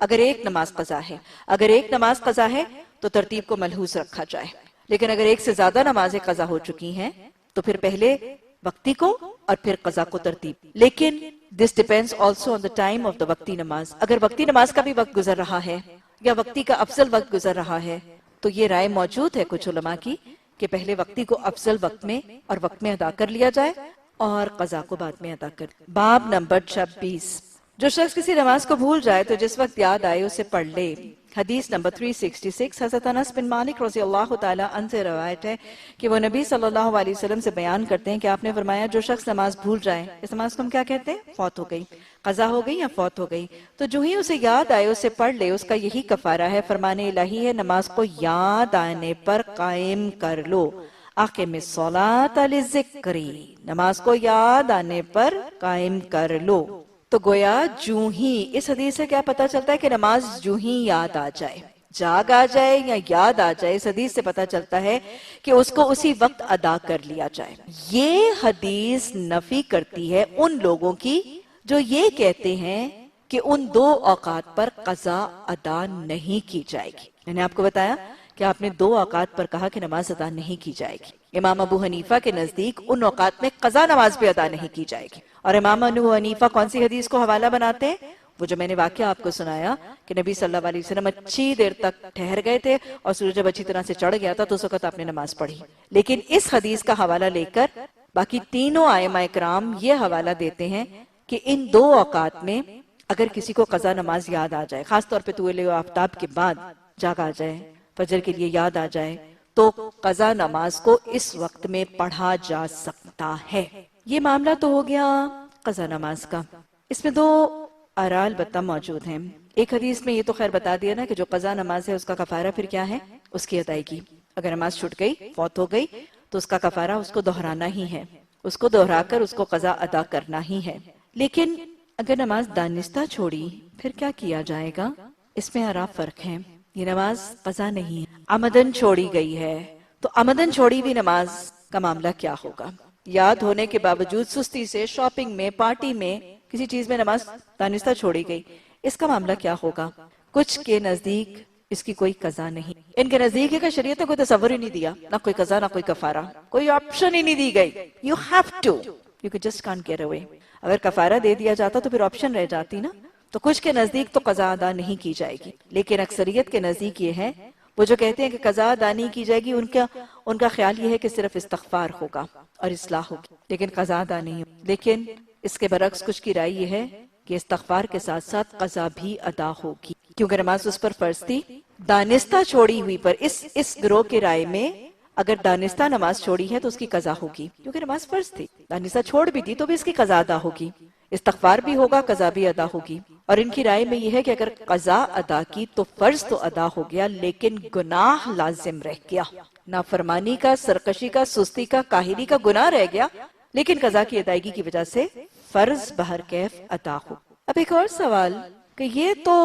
اگر ایک نماز قضا ہے، اگر ایک نماز قضا ہے تو ترتیب کو ملحوظ رکھا جائے، لیکن اگر ایک سے زیادہ نمازیں قضا ہو چکی ہیں تو پھر پہلے وقتی کو اور پھر قضا کو ترتیب. لیکن this depends also on the time of the وقتی نماز. اگر وقتی نماز کا بھی وقت گزر رہا ہے یا وقتی کا افضل وقت گزر رہا ہے تو یہ رائے موجود ہے کچھ علماء کی کہ پہلے وقتی کو افضل وقت میں اور وقت میں ادا کر لیا جائے اور قضا کو بعد میں ادا کر. باب نمبر 26. جو شخص کسی نماز کو بھول جائے تو جس وقت یاد آئے اسے پڑھ لے. حدیث نمبر 366. حضرت انس بن مالک رضی اللہ تعالیٰ عنہ سے روایت ہے کہ وہ نبی صلی اللہ علیہ وسلم سے بیان کرتے ہیں کہ آپ نے فرمایا جو شخص نماز بھول جائے، اس نماز کو ہم کیا کہتے ہیں؟ فوت ہو گئی، قضا ہو گئی یا فوت ہو گئی، تو جو ہی اسے یاد آئے اسے پڑھ لے، اس کا یہی کفارہ ہے. فرمان الہی ہے نماز کو یاد آنے پر قائم کر لو. اقیم الصلاۃ للذکر، نماز کو یاد آنے پر قائم کر لو. تو گویا جو ہی اس حدیث سے کیا پتا چلتا ہے کہ نماز جو ہی یاد آ جائے، جاگ آ جائے یا یاد آ جائے، اس حدیث سے پتا چلتا ہے کہ اس کو اسی وقت ادا کر لیا جائے. یہ حدیث نفی کرتی ہے ان لوگوں کی جو یہ کہتے ہیں کہ ان دو اوقات پر قضا ادا نہیں کی جائے گی. میں نے آپ کو بتایا کہ آپ نے دو اوقات پر کہا کہ نماز ادا نہیں کی جائے گی. امام ابو حنیفہ کے نزدیک ان اوقات میں قضا نماز بھی ادا نہیں کی جائے گی. اور امام ابو حنیفہ کون سی حدیث کو حوالہ بناتے ہیں؟ وہ جو میں نے واقعہ آپ کو سنایا کہ نبی صلی اللہ علیہ وسلم اچھی دیر تک ٹھہر گئے تھے اور سورج جب اچھی طرح سے چڑھ گیا تھا تو اس وقت آپ نے نماز پڑھی. لیکن اس حدیث کا حوالہ لے کر باقی تینوں ائمہ کرام یہ حوالہ دیتے ہیں کہ ان دو اوقات میں اگر کسی کو قضا نماز یاد آ جائے، خاص طور پہ طلوع آفتاب کے بعد جاگ آ جائے، فجر کے لیے یاد آ جائے، تو قضا نماز کو اس وقت میں پڑھا جا سکتا ہے. یہ معاملہ تو ہو گیا قضا نماز کا. اس میں دو آراء البتہ موجود ہیں. ایک حدیث میں یہ تو خیر بتا دیا نا کہ جو قضا نماز ہے اس کا کفارہ پھر کیا ہے؟ اس کی ادائیگی. اگر نماز چھوٹ گئی، فوت ہو گئی تو اس کا کفارہ اس کو دہرانا ہی ہے، اس کو دہرا کر اس کو قضا ادا کرنا ہی ہے. لیکن اگر نماز دانستہ چھوڑی پھر کیا کیا جائے گا؟ اس میں آراء فرق ہیں. یہ نماز قضا نہیں ہے، عمدن چھوڑی گئی ہے، تو عمدن چھوڑی بھی نماز کا معاملہ کیا ہوگا؟ یاد ہونے کے باوجود سستی سے شاپنگ میں، پارٹی میں، کسی چیز میں نماز دانستہ چھوڑی گئی، اس کا معاملہ کیا ہوگا؟ کچھ کے نزدیک اس کی کوئی قضا نہیں. ان کے نزدیک ہے کہ شریعت نے کوئی تصور ہی نہیں دیا، نہ کوئی قضا نہ کوئی کفارہ، کوئی آپشن ہی نہیں دی گئی. You have to, you just can't get away. اگر کفارہ دے دیا جاتا تو پھر آپشن رہ جاتی نا. تو کچھ کے نزدیک تو قضا ادا نہیں کی جائے گی، لیکن اکثریت کے نزدیک یہ ہے، وہ جو کہتے ہیں کہ قضا ادا نہیں کی جائے گی ان کا خیال یہ ہے کہ صرف استغفار ہوگا اور اصلاح ہوگی، لیکن قضا ادا نہیں ہوگی. لیکن اس کے برعکس کچھ کی رائے یہ ہے کہ استغفار کے ساتھ ساتھ قضا بھی ادا ہوگی، کیونکہ نماز اس پر فرض تھی. دانستہ چھوڑی ہوئی پر اس گروہ کی رائے میں اگر دانستہ نماز چھوڑی ہے تو اس کی قضا ہوگی، کیونکہ نماز فرض تھی. دانستہ چھوڑ بھی تھی تو بھی اس کی قضا ادا ہوگی، استغفار بھی ہوگا، قضا بھی ادا ہوگی. اور ان کی رائے میں یہ ہے کہ اگر قضا ادا کی تو فرض تو ادا ہو گیا لیکن گناہ لازم رہ گیا، نافرمانی کا، سرکشی کا، سستی کا، کاہلی کا گناہ رہ گیا، لیکن قضا کی ادائیگی کی وجہ سے فرض بہر کیف ادا ہو. اب ایک اور سوال کہ یہ تو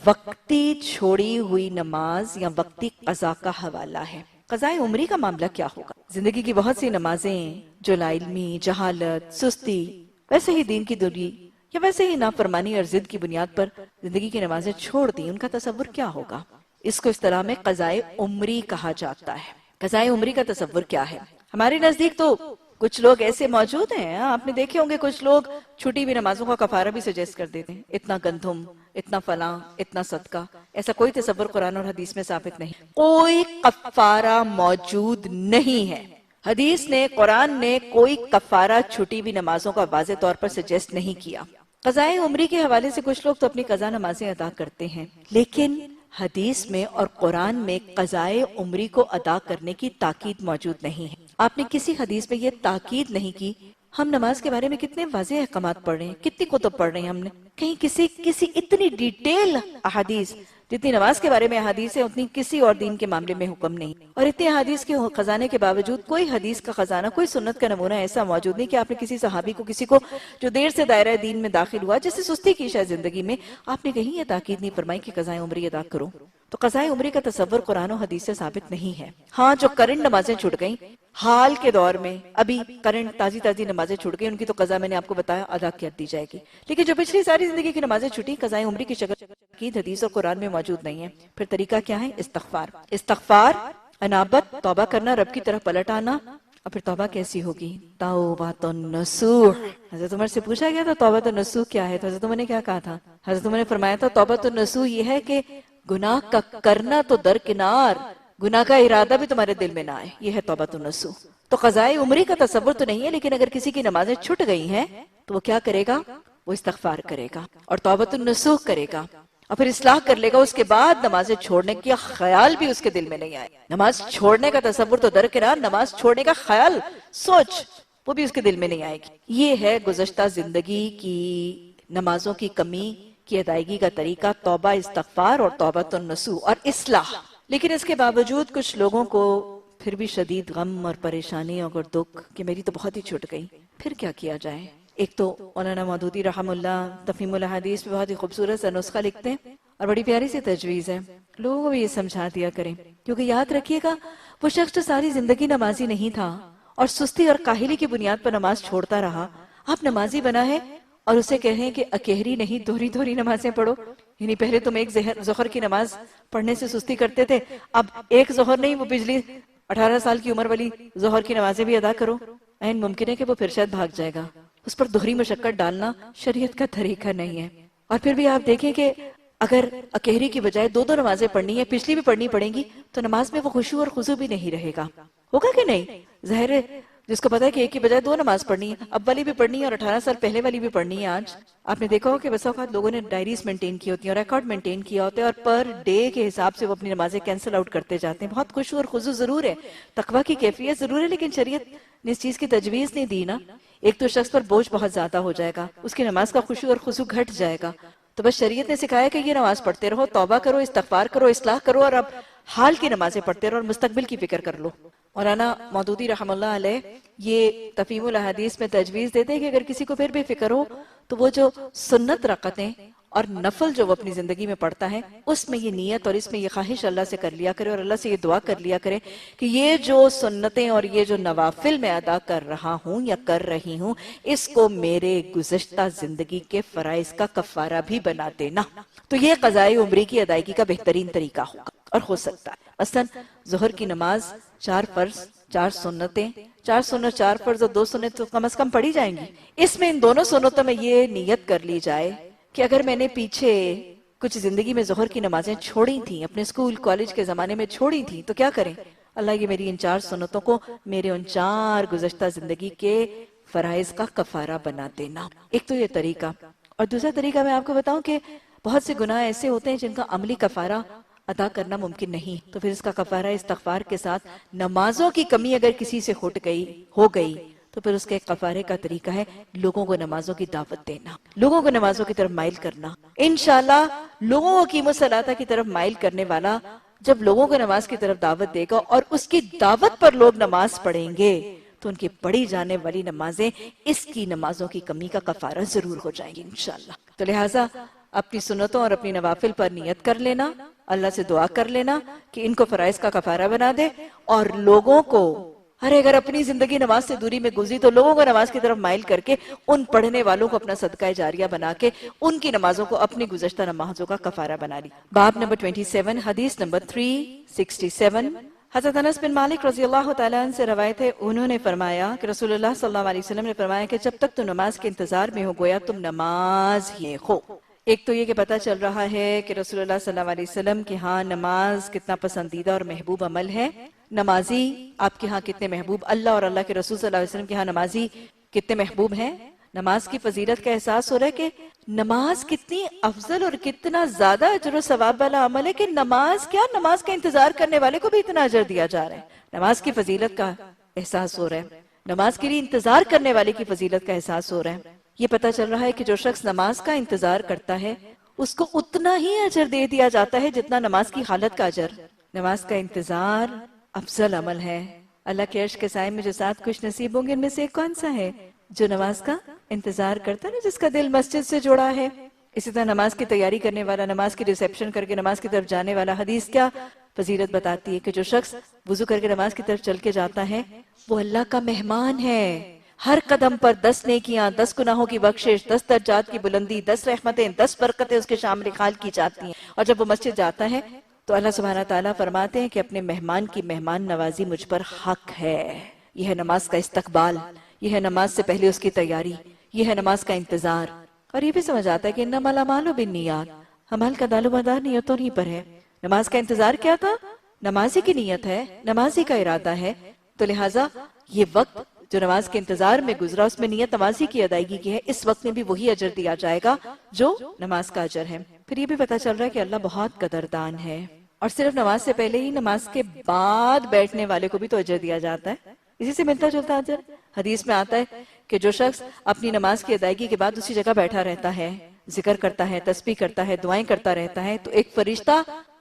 وقتی چھوڑی ہوئی نماز یا وقتی قضا کا حوالہ ہے، قضائے عمری کا معاملہ کیا ہوگا؟ زندگی کی بہت سی نمازیں جو لا علمی، جہالت، سستی، ویسے ہی دین کی دوری یا ویسے ہی نافرمانی اور ضد کی بنیاد پر زندگی کی نمازیں چھوڑ دی، ان کا تصور کیا ہوگا؟ اس کو اصطلاح میں قضائے عمری کہا جاتا ہے. قضائے عمری کا تصور کیا ہے؟ ہمارے نزدیک تو کچھ لوگ ایسے موجود ہیں، آپ نے دیکھے ہوں گے کچھ لوگ چھوٹی بھی نمازوں کا کفارہ بھی سجیسٹ کر دیتے ہیں، اتنا گندم، اتنا فلاں، اتنا صدقہ. ایسا کوئی تصور قرآن اور حدیث میں ثابت نہیں، کوئی کفارہ موجود نہیں ہے. حدیث نے، قرآن نے کوئی کفارہ چھوٹی بھی نمازوں کا واضح طور پر سجیسٹ نہیں کیا. قضائے عمری کے حوالے سے کچھ لوگ تو اپنی قضا نمازیں ادا کرتے ہیں، لیکن حدیث میں اور قرآن میں قضائے عمری کو ادا کرنے کی تاکید موجود نہیں ہے. آپ نے کسی حدیث میں یہ تاکید نہیں کی. ہم نماز کے بارے میں کتنے واضح احکامات پڑھ رہے ہیں، کتنی کتب پڑھ رہے ہیں ہم نے، کہیں کسی اتنی ڈیٹیل احادیث، جتنی نماز کے بارے میں احادیث ہے اتنی کسی اور دین کے معاملے میں حکم نہیں. اور اتنے احادیث کے خزانے کے باوجود کوئی حدیث کا خزانہ، کوئی سنت کا نمونہ ایسا موجود نہیں کہ آپ نے کسی صحابی کو، کسی کو جو دیر سے دائرہ دین میں داخل ہوا، جس سے سستی کی شاید زندگی میں، آپ نے کہیں یہ تاکید نہیں فرمائی کہ قضائے عمری ادا کرو. تو قضاء عمری کا تصور قرآن و حدیث سے ثابت نہیں ہے. ہاں جو کرنٹ نمازیں چھوٹ گئیں حال کے دور میں، ابھی کرنٹ تازی نمازیں چھوٹ گئی، ان کی تو قضا میں نے آپ کو بتایا ادا کر دی جائے گی. لیکن جو پچھلی ساری زندگی کی نمازیں چھوٹی، قضاء عمری کی شکل کی حدیث اور قرآن میں موجود نہیں ہے. پھر طریقہ کیا ہے؟ استغفار، انابت، توبہ کرنا، رب کی طرف پلٹ آنا. اور پھر توبہ کیسی ہوگی؟ توبۃ النصوح. حضرت عمر سے پوچھا گیا تھا توبۃ النصوح کیا ہے، تو حضرت عمر نے کیا کہا تھا؟ حضرت عمر نے فرمایا تھا توبۃ النصوح یہ ہے کہ گناہ کا کرنا تو درکنار، گناہ کا ارادہ بھی تمہارے دل میں نہ آئے، یہ ہے توبۃ النصوح. تو قضاء عمری کا تصور تو نہیں ہے، لیکن اگر کسی کی نمازیں چھٹ گئی ہیں تو وہ کیا کرے گا؟ وہ استغفار کرے گا اور توبۃ النصوح کرے گا اور پھر اصلاح کر لے گا. اس کے بعد نمازیں چھوڑنے کا خیال بھی اس کے دل میں نہیں آئے. نماز چھوڑنے کا تصور تو درکنار، نماز چھوڑنے کا خیال، سوچ، وہ بھی اس کے دل میں نہیں آئے گی. یہ ہے گزشتہ زندگی کی نمازوں کی کمی کی ادائیگی کا طریقہ، توبہ، استغفار اور توبۃ النصوح اور اصلاح. لیکن اس کے باوجود کچھ لوگوں کو پھر بھی شدید غم اور پریشانی اور دکھ کہ میری تو بہت ہی چھوٹ گئی. پھر کیا کیا جائے؟ ایک تو مولانا مودودی رحم اللہ تفہیم الاحادیث میں بہت ہی خوبصورت سا نسخہ لکھتے ہیں اور بڑی پیاری سی تجویز ہے. لوگوں کو بھی یہ سمجھا دیا کریں، کیونکہ یاد رکھیے گا وہ شخص جو ساری زندگی نمازی نہیں تھا اور سستی اور کاہلی کی بنیاد پر نماز چھوڑتا رہا، آپ نمازی بنا ہے اور اسے کہیں کہ اکہری نہیں دوہری نمازیں پڑھو. یعنی پہلے تم ایک ظہر کی نماز پڑھنے سے سستی کرتے تھے، اب ایک ظہر نہیں، وہ پچھلی 18 سال کی عمر والی ظہر کی نمازیں بھی ادا کرو. این ممکن ہے کہ وہ پھر شاید بھاگ جائے گا. اس پر دوہری مشقت ڈالنا شریعت کا طریقہ نہیں ہے. اور پھر بھی آپ دیکھیں کہ اگر اکہری کی بجائے دو نمازیں پڑھنی ہے، پچھلی بھی پڑھنی پڑیں گی، تو نماز میں وہ خشوع اور خضوع بھی نہیں رہے گا. ہوگا کہ نہیں؟ ظاہر ہے جس کو پتا ہے کہ ایک کی بجائے دو نماز پڑھنی ہے، اب والی بھی پڑھنی ہے اور 18 سال پہلے والی بھی پڑھنی ہے. آج آپ نے دیکھا ہو کہ بس اوقات لوگوں نے ڈائریز مینٹین کی ہوتی ہیں اور ریکارڈ مینٹین کیا ہوتا ہے اور پر ڈے کے حساب سے وہ اپنی نمازیں کینسل آؤٹ کرتے جاتے ہیں. بہت خشوع اور خضوع ضرور ہے، تقویٰ کی کیفیت ضرور ہے، لیکن شریعت نے اس چیز کی تجویز نہیں دی نا. ایک تو شخص پر بوجھ بہت زیادہ ہو جائے گا، اس کی نماز کا خشوع اور خضوع گھٹ جائے گا. تو بس شریعت نے سکھایا کہ یہ نماز پڑھتے رہو، توبہ کرو، استغفار کرو، اصلاح کرو اور اب حال کی نمازیں پڑھتے رہو اور مستقبل کی فکر کر لو. مولانا مودودی رحم اللہ علیہ یہ تفہیم الاحادیث میں تجویز دیتے ہیں کہ اگر کسی کو پھر بھی فکر ہو تو وہ جو سنت رکعتیں اور نفل جو وہ اپنی زندگی میں پڑھتا ہے، اس میں یہ نیت اور اس میں یہ خواہش اللہ سے کر لیا کرے اور اللہ سے یہ دعا کر لیا کرے کہ یہ جو سنتیں اور یہ جو نوافل میں ادا کر رہا ہوں یا کر رہی ہوں، اس کو میرے گزشتہ زندگی کے فرائض کا کفارہ بھی بنا دینا. تو یہ قضاء عمری کی ادائیگی کا بہترین طریقہ ہوگا اور ہو سکتا ہے. مثلا ظہر کی نماز 4 فرض 4 سنتیں، 4 سنت 4 فرض اور 2 سنت تو کم از کم پڑھی جائیں گی. اس میں ان دونوں سنتوں میں یہ نیت کر لی جائے کہ اگر میں نے پیچھے کچھ زندگی میں ظہر کی نمازیں چھوڑی تھیں، اپنے اسکول کالج کے زمانے میں چھوڑی تھیں، تو کیا کریں؟ اللہ یہ میری ان 4 سنتوں کو میرے ان 4 گزشتہ زندگی کے فرائض کا کفارہ بنا دینا. ایک تو یہ طریقہ. اور دوسرا طریقہ میں آپ کو بتاؤں کہ بہت سے گناہ ایسے ہوتے ہیں جن کا عملی کفارہ ادا کرنا ممکن نہیں، تو پھر اس کا کفارہ استغفار کے ساتھ نمازوں کی کمی اگر کسی سے ہو گئی تو پھر اس کے کفارے کا طریقہ ہے لوگوں کو نمازوں کی دعوت دینا، لوگوں کو نمازوں کی طرف مائل کرنا. انشاءاللہ لوگوں کو قیمت صلاح کی طرف مائل کرنے والا جب لوگوں کو نماز کی طرف دعوت دے گا اور اس کی دعوت پر لوگ نماز پڑھیں گے تو ان کی پڑھی جانے والی نمازیں اس کی نمازوں کی کمی کا کفارہ ضرور ہو جائیں گی انشاءاللہ. تو لہٰذا اپنی سنتوں اور اپنی نوافل پر نیت کر لینا، اللہ سے دعا کر لینا کہ ان کو فرائض کا کفارہ بنا دے اور لوگوں کو، اگر اپنی زندگی نماز سے دوری میں گزری تو لوگوں کو نماز کی طرف مائل کر کے ان پڑھنے والوں کو اپنا صدقہ جاریہ بنا کے ان کی نمازوں کو اپنی گزشتہ نمازوں کا کفارہ بنا لی. باب نمبر 27 حدیث نمبر 367. حضرت انس بن مالک رضی اللہ تعالیٰ عنہ سے روایت ہے، انہوں نے فرمایا کہ رسول اللہ صلی اللہ علیہ وسلم نے فرمایا کہ جب تک تو نماز کے انتظار میں ہو گویا تم نماز ہی ہو. ایک تو یہ کہ پتہ چل رہا ہے کہ رسول اللہ صلی اللہ علیہ وسلم کے ہاں نماز کتنا پسندیدہ اور محبوب عمل ہے. نمازی آپ کے ہاں کتنے محبوب، اللہ اور اللہ کے رسول صلی اللہ علیہ وسلم کے ہاں نمازی کتنے محبوب ہیں. نماز کی فضیلت کا احساس ہو رہا ہے کہ نماز کتنی افضل اور کتنا زیادہ اجر و ثواب والا عمل ہے کہ نماز کا انتظار کرنے والے کو بھی اتنا اجر دیا جا رہا ہے. نماز کی فضیلت کا احساس ہو رہا ہے، نماز کے لیے انتظار کرنے والے کی فضیلت کا احساس ہو رہا ہے. یہ پتہ چل رہا ہے کہ جو شخص نماز کا انتظار کرتا ہے اس کو اتنا ہی اجر دے دیا جاتا ہے جتنا نماز کی حالت کا اجر. نماز کا انتظار افضل عمل ہے. اللہ کے عرش کے سائے میں جو 7 خوش نصیب ہوں گے ان میں سے ایک کون سا ہے؟ جو نماز کا انتظار کرتا ہے، جس کا دل مسجد سے جڑا ہے. اسی طرح نماز کی تیاری کرنے والا، نماز کی ریسیپشن کر کے نماز کی طرف جانے والا، حدیث کیا فضیلت بتاتی ہے کہ جو شخص وضو کر کے نماز کی طرف چل کے جاتا ہے وہ اللہ کا مہمان ہے. ہر قدم پر 10 نیکیاں، 10 گناہوں کی بخشش، 10 درجات کی بلندی، 10 رحمتیں، 10 برکتیں اس کے شامل خال کی جاتی ہیں. اور جب وہ مسجد جاتا ہے تو اللہ سبحانہ تعالیٰ فرماتے ہیں کہ اپنے مہمان کی مہمان نوازی مجھ پر حق ہے. یہ ہے نماز کا استقبال، یہ ہے نماز سے پہلے اس کی تیاری، یہ ہے نماز کا انتظار. اور یہ بھی سمجھ آتا ہے کہ انما الاعمال بالنیات، عمل کا دار و مدار نیتوں ہی پر ہے. نماز کا انتظار کیا تھا؟ نمازی کی نیت ہے، نمازی کا ارادہ ہے. تو لہٰذا یہ وقت جو نماز کے انتظار میں گزرا اس میں نیت نمازی کی ادائیگی کی ہے، اس وقت میں بھی وہی اجر دیا جائے گا جو نماز کا اجر ہے. پھر یہ بھی پتہ چل رہا ہے کہ اللہ بہت قدردان ہے. اور صرف نماز سے پہلے ہی، نماز کے بعد بیٹھنے والے کو بھی تو اجر دیا جاتا ہے. اسی سے ملتا جلتا اجر. حدیث میں آتا ہے کہ جو شخص اپنی نماز کی ادائیگی کے بعد اسی جگہ بیٹھا رہتا ہے، ذکر کرتا ہے، تسبیح کرتا ہے، دعائیں کرتا رہتا ہے، تو ایک فرشتہ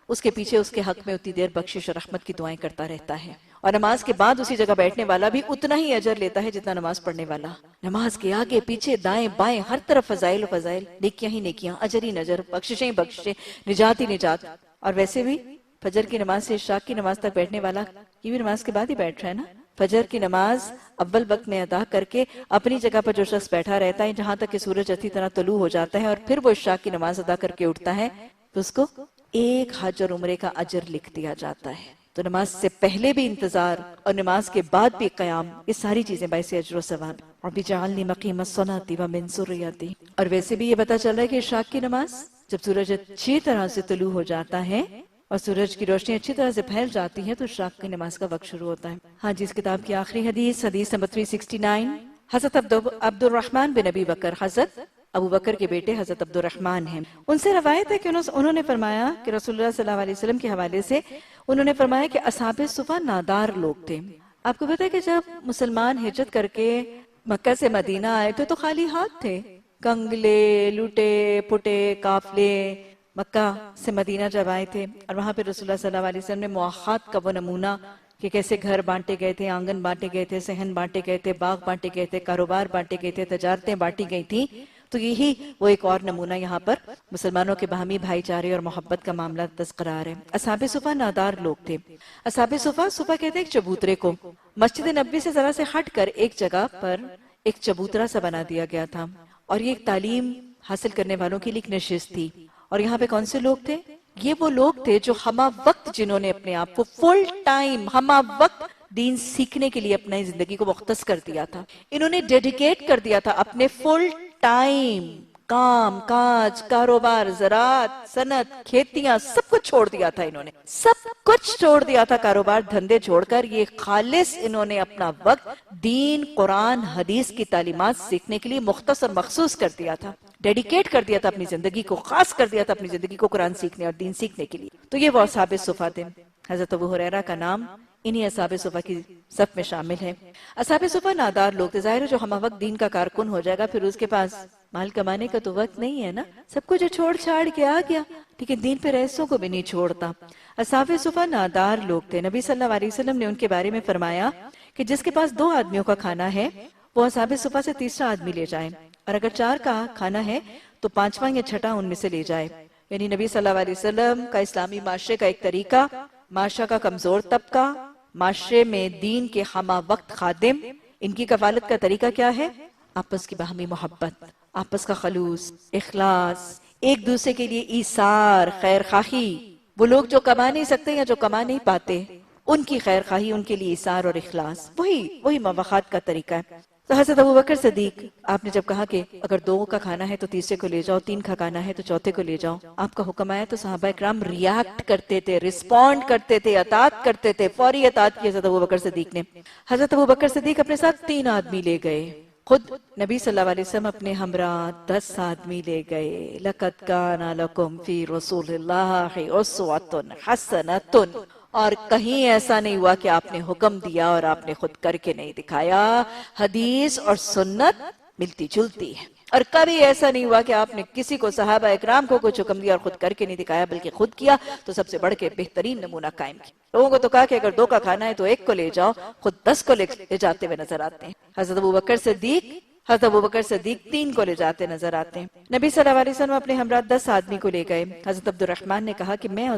اس کے پیچھے اس کے حق میں اتنی دیر بخشش اور رحمت کی دعائیں کرتا رہتا ہے. اور نماز کے بعد اسی جگہ بیٹھنے والا بھی اتنا ہی اجر لیتا ہے جتنا نماز پڑھنے والا. نماز کے آگے پیچھے دائیں بائیں ہر طرف فضائل و فضائل، نیکیاں ہی نیکیاں، اجر ہی نجر، بخششیں ہی بخششیں، نجات ہی نجات. اور ویسے بھی فجر کی نماز سے عشاء کی نماز تک بیٹھنے والا یہ بھی نماز کے بعد ہی بیٹھ رہا ہے نا. فجر کی نماز اول وقت میں ادا کر کے اپنی جگہ پر جو شخص بیٹھا رہتا ہے جہاں تک کہ سورج اچھی طرح طلوع ہو جاتا ہے اور پھر وہ عشاء کی نماز ادا کر کے اٹھتا ہے تو اس کو ایک حج اور عمرے کا اجر لکھ دیا جاتا ہے. تو نماز سے پہلے بھی انتظار اور نماز کے بعد بھی قیام، یہ ساری چیزیں باعث اجر و ثواب. رب اجعلنی مقیم الصلاۃ ومن ذریتی. اور ویسے بھی یہ پتہ چل رہا ہے کہ عشاء کی نماز جب سورج اچھی طرح سے طلوع ہو جاتا ہے اور سورج کی روشنی اچھی طرح سے پھیل جاتی ہے تو عشاء کی نماز کا وقت شروع ہوتا ہے. ہاں جی، اس کتاب کی آخری حدیث نمبر 369. حضرت عبد الرحمن بن ابی بکر، حضرت ابو بکر کے بیٹے حضرت عبد الرحمن ہیں، ان سے روایت ہے کہ انہوں نے فرمایا کہ رسول اللہ صلی اللہ علیہ وسلم کے حوالے سے انہوں نے فرمایا کہ اصحاب صفہ نادار لوگ تھے. آپ کو پتہ ہے کہ جب مسلمان ہجرت کر کے مکہ سے مدینہ آئے تھے تو خالی ہاتھ تھے. کنگلے، لوٹے پھٹے قافلے مکہ سے مدینہ جب آئے تھے اور وہاں پہ رسول اللہ صلی اللہ علیہ وسلم نے مواخات کا وہ نمونہ کہ کیسے گھر بانٹے گئے تھے، آنگن بانٹے گئے تھے، صحن بانٹے گئے تھے، باغ بانٹے گئے تھے، کاروبار بانٹے گئے تھے، تجارتیں بانٹی گئی تھیں. تو یہی وہ ایک اور نمونہ یہاں پر مسلمانوں کے باہمی بھائی چارے اور محبت کا معاملہ تذکرار ہے. اصحاب صفہ نادار لوگ تھے. اصحاب صفہ کہتے ہیں ایک چبوترے کو. مسجد نبوی سے ذرا سے ہٹ کر ایک جگہ پر ایک چبوترا سا بنا دیا گیا تھا اور یہ ایک تعلیم حاصل کرنے والوں کے لیے ایک نشست تھی. اور یہاں پہ کون سے لوگ تھے؟ یہ وہ لوگ تھے جو ہمہ وقت، جنہوں نے اپنے آپ کو فل ٹائم ہمہ وقت دین سیکھنے کے لیے اپنی زندگی کو مختص کر دیا تھا. انہوں نے ڈیڈیکیٹ کر دیا تھا اپنے فل ٹائم کام کاج، کاروبار، زراعت، صنعت، کھیتیاں، سب کچھ چھوڑ دیا تھا. انہوں نے سب کچھ چھوڑ دیا تھا، کاروبار دھندے چھوڑ کر یہ خالص انہوں نے اپنا وقت دین، قرآن، حدیث کی تعلیمات سیکھنے کے لیے مختص اور مخصوص کر دیا تھا. ڈیڈیکیٹ کر دیا تھا اپنی زندگی کو، خاص کر دیا تھا اپنی زندگی کو قرآن سیکھنے اور دین سیکھنے کے لیے. تو یہ وہ اصحاب صفہ تھے. حضرت ابو ہریرہ کا نام انہی اصحاب صفہ کی صف میں شامل ہے. اصحاب صفہ نادار لوگ تھے. ظاہر ہے جو ہمہ وقت دین کا کارکن ہو جائے گا پھر اس کے پاس مال کمانے کا تو وقت نہیں ہے نا. سب کو جو چھوڑ چھاڑ کے آ گیا لیکن دین پہ رئیسوں کو بھی نہیں چھوڑتا. اصحاب صفہ نادار لوگ تھے. نبی صلی اللہ علیہ وسلم نے ان کے بارے میں فرمایا کہ جس کے پاس 2 آدمیوں کا کھانا ہے وہ اصحاب صفہ سے تیسرا آدمی لے جائے، اور اگر 4 کا کھانا ہے تو 5واں یا 6واں ان میں سے لے جائے. یعنی نبی صلی اللہ علیہ وسلم کا اسلامی معاشرے کا ایک طریقہ، معاشرہ کا کمزور طبقہ، معاشرے میں دین کے ہمہ وقت خادم، ان کی کفالت کا طریقہ کیا ہے؟ آپس کی باہمی محبت، آپس کا خلوص، اخلاص، ایک دوسرے کے لیے ایثار، خیر خواہی. وہ لوگ جو کما نہیں سکتے یا جو کما نہیں پاتے ان کی خیر خواہی، ان کے لیے ایثار اور اخلاص، وہی مواخات کا طریقہ ہے. تو حضرت ابوبکر صدیق، آپ نے جب کہا کہ اگر 2 کا کھانا ہے تو تیسرے کو لے جاؤ، 3 کا کھانا ہے تو چوتھے کو لے جاؤ، آپ کا حکم آیا تو صحابہ اکرام ریاکٹ کرتے تھے، رسپونڈ کرتے تھے، اطاعت کرتے تھے. فوری اطاعت کی حضرت ابوبکر صدیق نے. حضرت ابوبکر صدیق اپنے ساتھ 3 آدمی لے گئے. خود نبی صلی اللہ علیہ وسلم اپنے ہمراہ 10 آدمی لے گئے. لَقَدْ كَانَ لَكُمْ فِي رَسُولِ اللَّهِ أُسْوَةٌ حَسَنَةٌ. اور کہیں ایسا نہیں ہوا کہ آپ نے حکم دیا اور آپ نے خود کر کے نہیں دکھایا. حدیث اور سنت ملتی جلتی ہے. اور کبھی ایسا نہیں ہوا کہ آپ نے کسی کو، صحابہ اکرام کو کچھ حکم دیا اور خود کر کے نہیں دکھایا، بلکہ خود کیا تو سب سے بڑھ کے بہترین نمونہ قائم کیا. لوگوں کو تو کہا کہ اگر 2 کا کھانا ہے تو 1 کو لے جاؤ، خود 10 کو لے جاتے ہوئے نظر آتے ہیں. حضرت ابوبکر صدیق 3 کو لے جاتے نظر آتے ہیں. نبی صلی اللہ علیہ وسلم اپنے ہمراہ 10 آدمی کو لے گئے۔ حضرت عبد الرحمن نے کہا کہ میں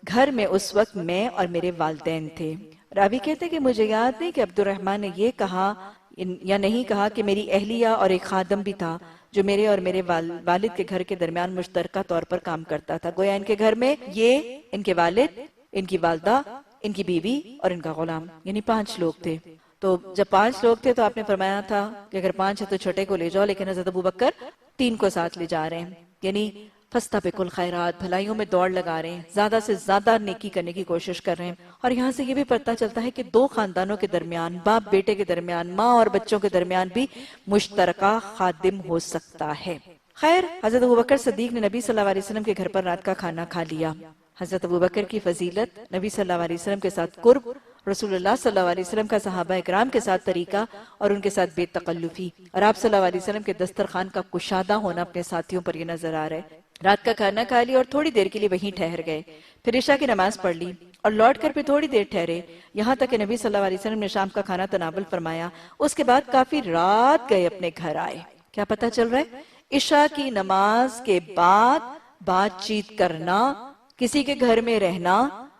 گھر میں اس وقت میں اور میرے والدین تھے۔ راوی کہتے ہیں کہ مجھے یاد نہیں کہ عبد الرحمن نے یہ کہا یا نہیں کہا کہ میری اہلیہ اور ایک خادم بھی تھا جو میرے اور میرے والد کے گھر کے درمیان مشترکہ طور پر کام کرتا تھا۔ گویا ان کے گھر میں یہ، ان کے والد، ان کی والدہ، ان کی بیوی اور ان کا غلام، یعنی 5 لوگ تھے۔ تو جب 5 لوگ تھے تو آپ نے فرمایا تھا کہ اگر 5 ہے تو چھوٹے کو لے جاؤ، لیکن حضرت ابوبکر 3 کو ساتھ لے جا رہے ہیں، یعنی فاستبقوا الخیرات، بھلائیوں میں دوڑ لگا رہے ہیں، زیادہ سے زیادہ نیکی کرنے کی کوشش کر رہے ہیں۔ اور یہاں سے یہ بھی پتہ چلتا ہے کہ 2 خاندانوں کے درمیان، باپ بیٹے کے درمیان، ماں اور بچوں کے درمیان بھی مشترکہ خادم ہو سکتا ہے۔ خیر، حضرت ابوبکر صدیق نے نبی صلی اللہ علیہ وسلم کے گھر پر رات کا کھانا کھا لیا۔ حضرت ابوبکر کی فضیلت، نبی صلی اللہ علیہ وسلم کے ساتھ قرب، رسول اللہ صلی اللہ علیہ وسلم کا صحابہ اکرام کے ساتھ طریقہ اور ان کے ساتھ بے تکلفی، اور آپ صلی اللہ علیہ وسلم کے دسترخوان کا کشادہ ہونا اپنے ساتھیوں پر یہ نظر آ رہا ہے۔ رات کا کھانا کھا لیا اور تھوڑی دیر کے لیے وہیں ٹھہر گئے، پھر عشاء کی نماز پڑھ لی اور لوٹ کر پھر تھوڑی دیر ٹھہرے، یہاں تک کہ نبی صلی اللہ علیہ وسلم نے شام کا کھانا تناول فرمایا۔ اس کے بعد کافی رات گئے اپنے گھر آئے۔ کیا پتہ چل رہا ہے؟ عشاء کی نماز کے بعد بات چیت کرنا، کسی کے گھر میں رہنا،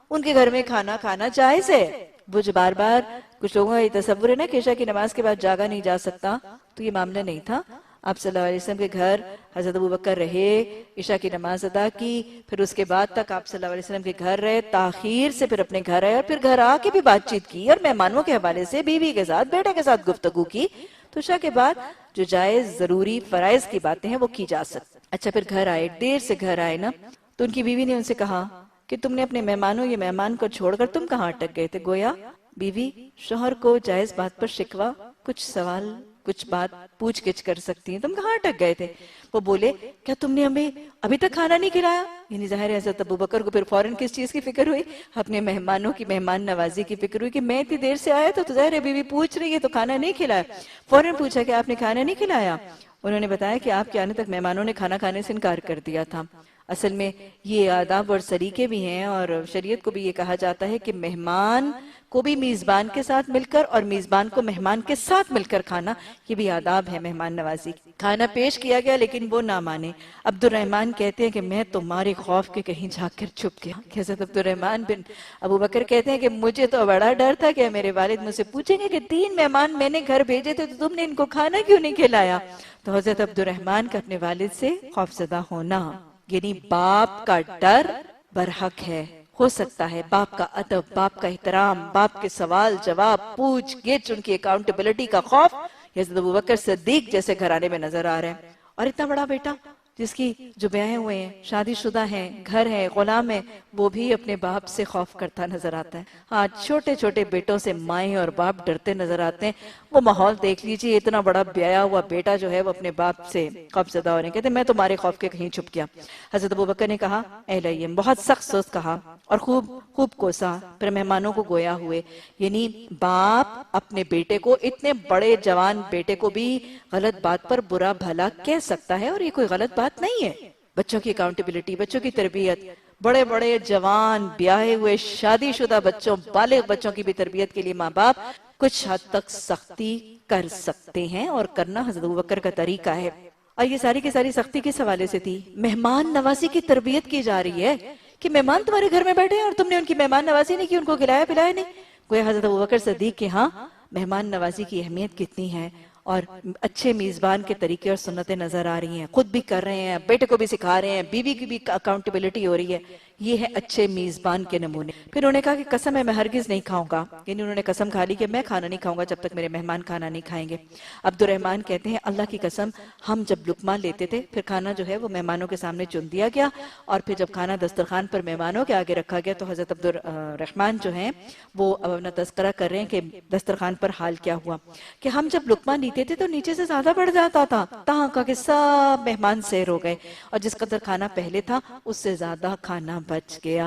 ان کے گھر میں کھانا کھانا جائز ہے۔ وہ جو بار بار کچھ لوگوں کا یہ تصور ہے نا کہ عشاء کی نماز کے بعد جاگا نہیں جا سکتا، تو یہ معاملہ نہیں تھا۔ آپ صلی اللہ علیہ وسلم کے گھر حضرت ابوبکر رہے، عشاء کی نماز ادا کی، پھر اس کے بعد تک آپ صلی اللہ علیہ وسلم کے گھر رہے، تاخیر سے پھر اپنے گھر آئے، اور پھر گھر آ کے بھی بات چیت کی اور مہمانوں کے حوالے سے بیوی کے ساتھ، بیٹے کے ساتھ گفتگو کی۔ تو عشاء کے بعد جو جائز، ضروری، فرائض کی باتیں ہیں وہ کی جا سکتی۔ اچھا، پھر گھر آئے، دیر سے گھر آئے نا، تو ان کی بیوی نے ان سے کہا کہ تم نے اپنے یہ مہمان کو چھوڑ کر تم کہاں اٹک گئے تھے؟ گویا بیوی شوہر کو جائز بات پر شکوہ، کچھ سوال، کچھ بات پوچھ گچھ کر سکتی ہیں، تم کہاں اٹک گئے تھے؟ وہ بولے کیا تم نے ہمیں ابھی تک کھانا نہیں کھلایا؟ یعنی ظاہر ہے حضرت ابوبکر کو پھر فوراً کس چیز کی فکر ہوئی؟ اپنے مہمانوں کی مہمان نوازی کی فکر ہوئی کہ میں اتنی دیر سے آیا تو ظاہر ہے بیوی پوچھ رہی ہے تو کھانا نہیں کھلایا۔ فوراً پوچھا کہ آپ نے کھانا نہیں کھلایا؟ انہوں نے بتایا کہ آپ کے آنے تک مہمانوں نے کھانا کھانے سے انکار کر دیا تھا۔ اصل میں یہ آداب اور سلیقے بھی ہیں، اور شریعت کو بھی یہ کہا جاتا ہے کہ مہمان کو بھی میزبان کے ساتھ مل کر اور میزبان کو مہمان کے ساتھ مل کر کھانا، یہ بھی آداب ہے مہمان نوازی۔ کھانا پیش کیا گیا لیکن وہ نہ مانے۔ عبد الرحمن کہتے ہیں کہ میں تمہارے خوف کے کہیں جا کر چھپ گیا۔ حضرت عبد الرحمن بن ابوبکر کہتے ہیں کہ مجھے تو بڑا ڈر تھا کہ میرے والد مجھ سے پوچھیں گے کہ 3 مہمان میں نے گھر بھیجے تھے تو تم نے ان کو کھانا کیوں نہیں کھلایا؟ تو حضرت عبد الرحمن کا اپنے والد سے خوفزدہ ہونا، یعنی باپ کا ڈر برحق ہے۔ ہو سکتا ہے باپ کا ادب، باپ کا احترام، باپ کے سوال جواب، پوچھ گچھ، ان کی اکاؤنٹیبلٹی کا خوف حضرت ابوبکر صدیق جیسے گھرانے میں نظر آ رہے ہیں۔ اور اتنا بڑا بیٹا جس کی جو بیاہیں ہوئے ہیں، شادی شدہ ہیں، گھر ہے، غلام ہے، وہ بھی اپنے باپ سے خوف کرتا نظر آتا ہے۔ ہاں، چھوٹے چھوٹے بیٹوں سے مائیں اور باپ ڈرتے نظر آتے ہیں۔ وہ ماحول دیکھ لیجئے، اتنا بڑا بیایا ہوا بیٹا جو ہے وہ اپنے باپ سے خوف زدہ ہو رہے ہیں، کہتے ہیں میں تمہارے خوف کے کہیں چھپ گیا۔ حضرت ابوبکر نے کہا اے لیم، بہت سخت سوچ کہا اور خوب کوسا، پھر مہمانوں کو گویا ہوئے، یعنی باپ اپنے بیٹے کو، اتنے بڑے جوان بیٹے کو بھی غلط بات پر برا بھلا کہہ سکتا ہے، اور یہ کوئی غلط بات نہیں ہے۔ بچوں کی اکاؤنٹیبلٹی، بچوں کی تربیت، بڑے بڑے جوان بیاہے ہوئے شادی شدہ بچوں، بالغ بچوں کی بھی تربیت کے لیے ماں باپ کچھ حد تک سختی کر سکتے ہیں، اور کرنا حضرت ابوبکر کا طریقہ ہے۔ اور یہ ساری کی ساری سختی کس حوالے سے تھی؟ مہمان نوازی کی تربیت کی جا رہی ہے کہ مہمان تمہارے گھر میں بیٹھے ہیں اور تم نے ان کی مہمان نوازی نہیں کی، ان کو کھلایا پلایا نہیں۔ گویا حضرت ابوبکر صدیق کے ہاں مہمان نوازی کی اہمیت کتنی ہے، اور اچھے میزبان کے طریقے اور سنتیں نظر آ رہی ہیں، خود بھی کر رہے ہیں، بیٹے کو بھی سکھا رہے ہیں، بیوی کی بھی اکاؤنٹیبلٹی ہو رہی ہے۔ یہ ہے اچھے میزبان کے نمونے۔ پھر انہوں نے کہا کہ قسم ہے میں ہرگز نہیں کھاؤں گا، یعنی انہوں نے قسم کھا لی کہ میں کھانا نہیں کھاؤں گا جب تک میرے مہمان کھانا نہیں کھائیں گے۔ عبد الرحمن کہتے ہیں اللہ کی قسم ہم جب لقمہ لیتے تھے پھر کھانا جو ہے وہ مہمانوں کے سامنے چن دیا گیا، اور پھر جب کھانا دسترخوان پر مہمانوں کے آگے رکھا گیا تو حضرت عبد الرحمن جو ہیں وہ اب اپنا تذکرہ کر رہے ہیں کہ دسترخوان پر حال کیا ہوا کہ ہم جب لقمہ لیتے تھے تو نیچے سے زیادہ بڑھ جاتا تھا، تاں کا کہ سب مہمان سیر ہو گئے، اور جس قدر کھانا پہلے تھا اس سے زیادہ کھانا بچ گیا۔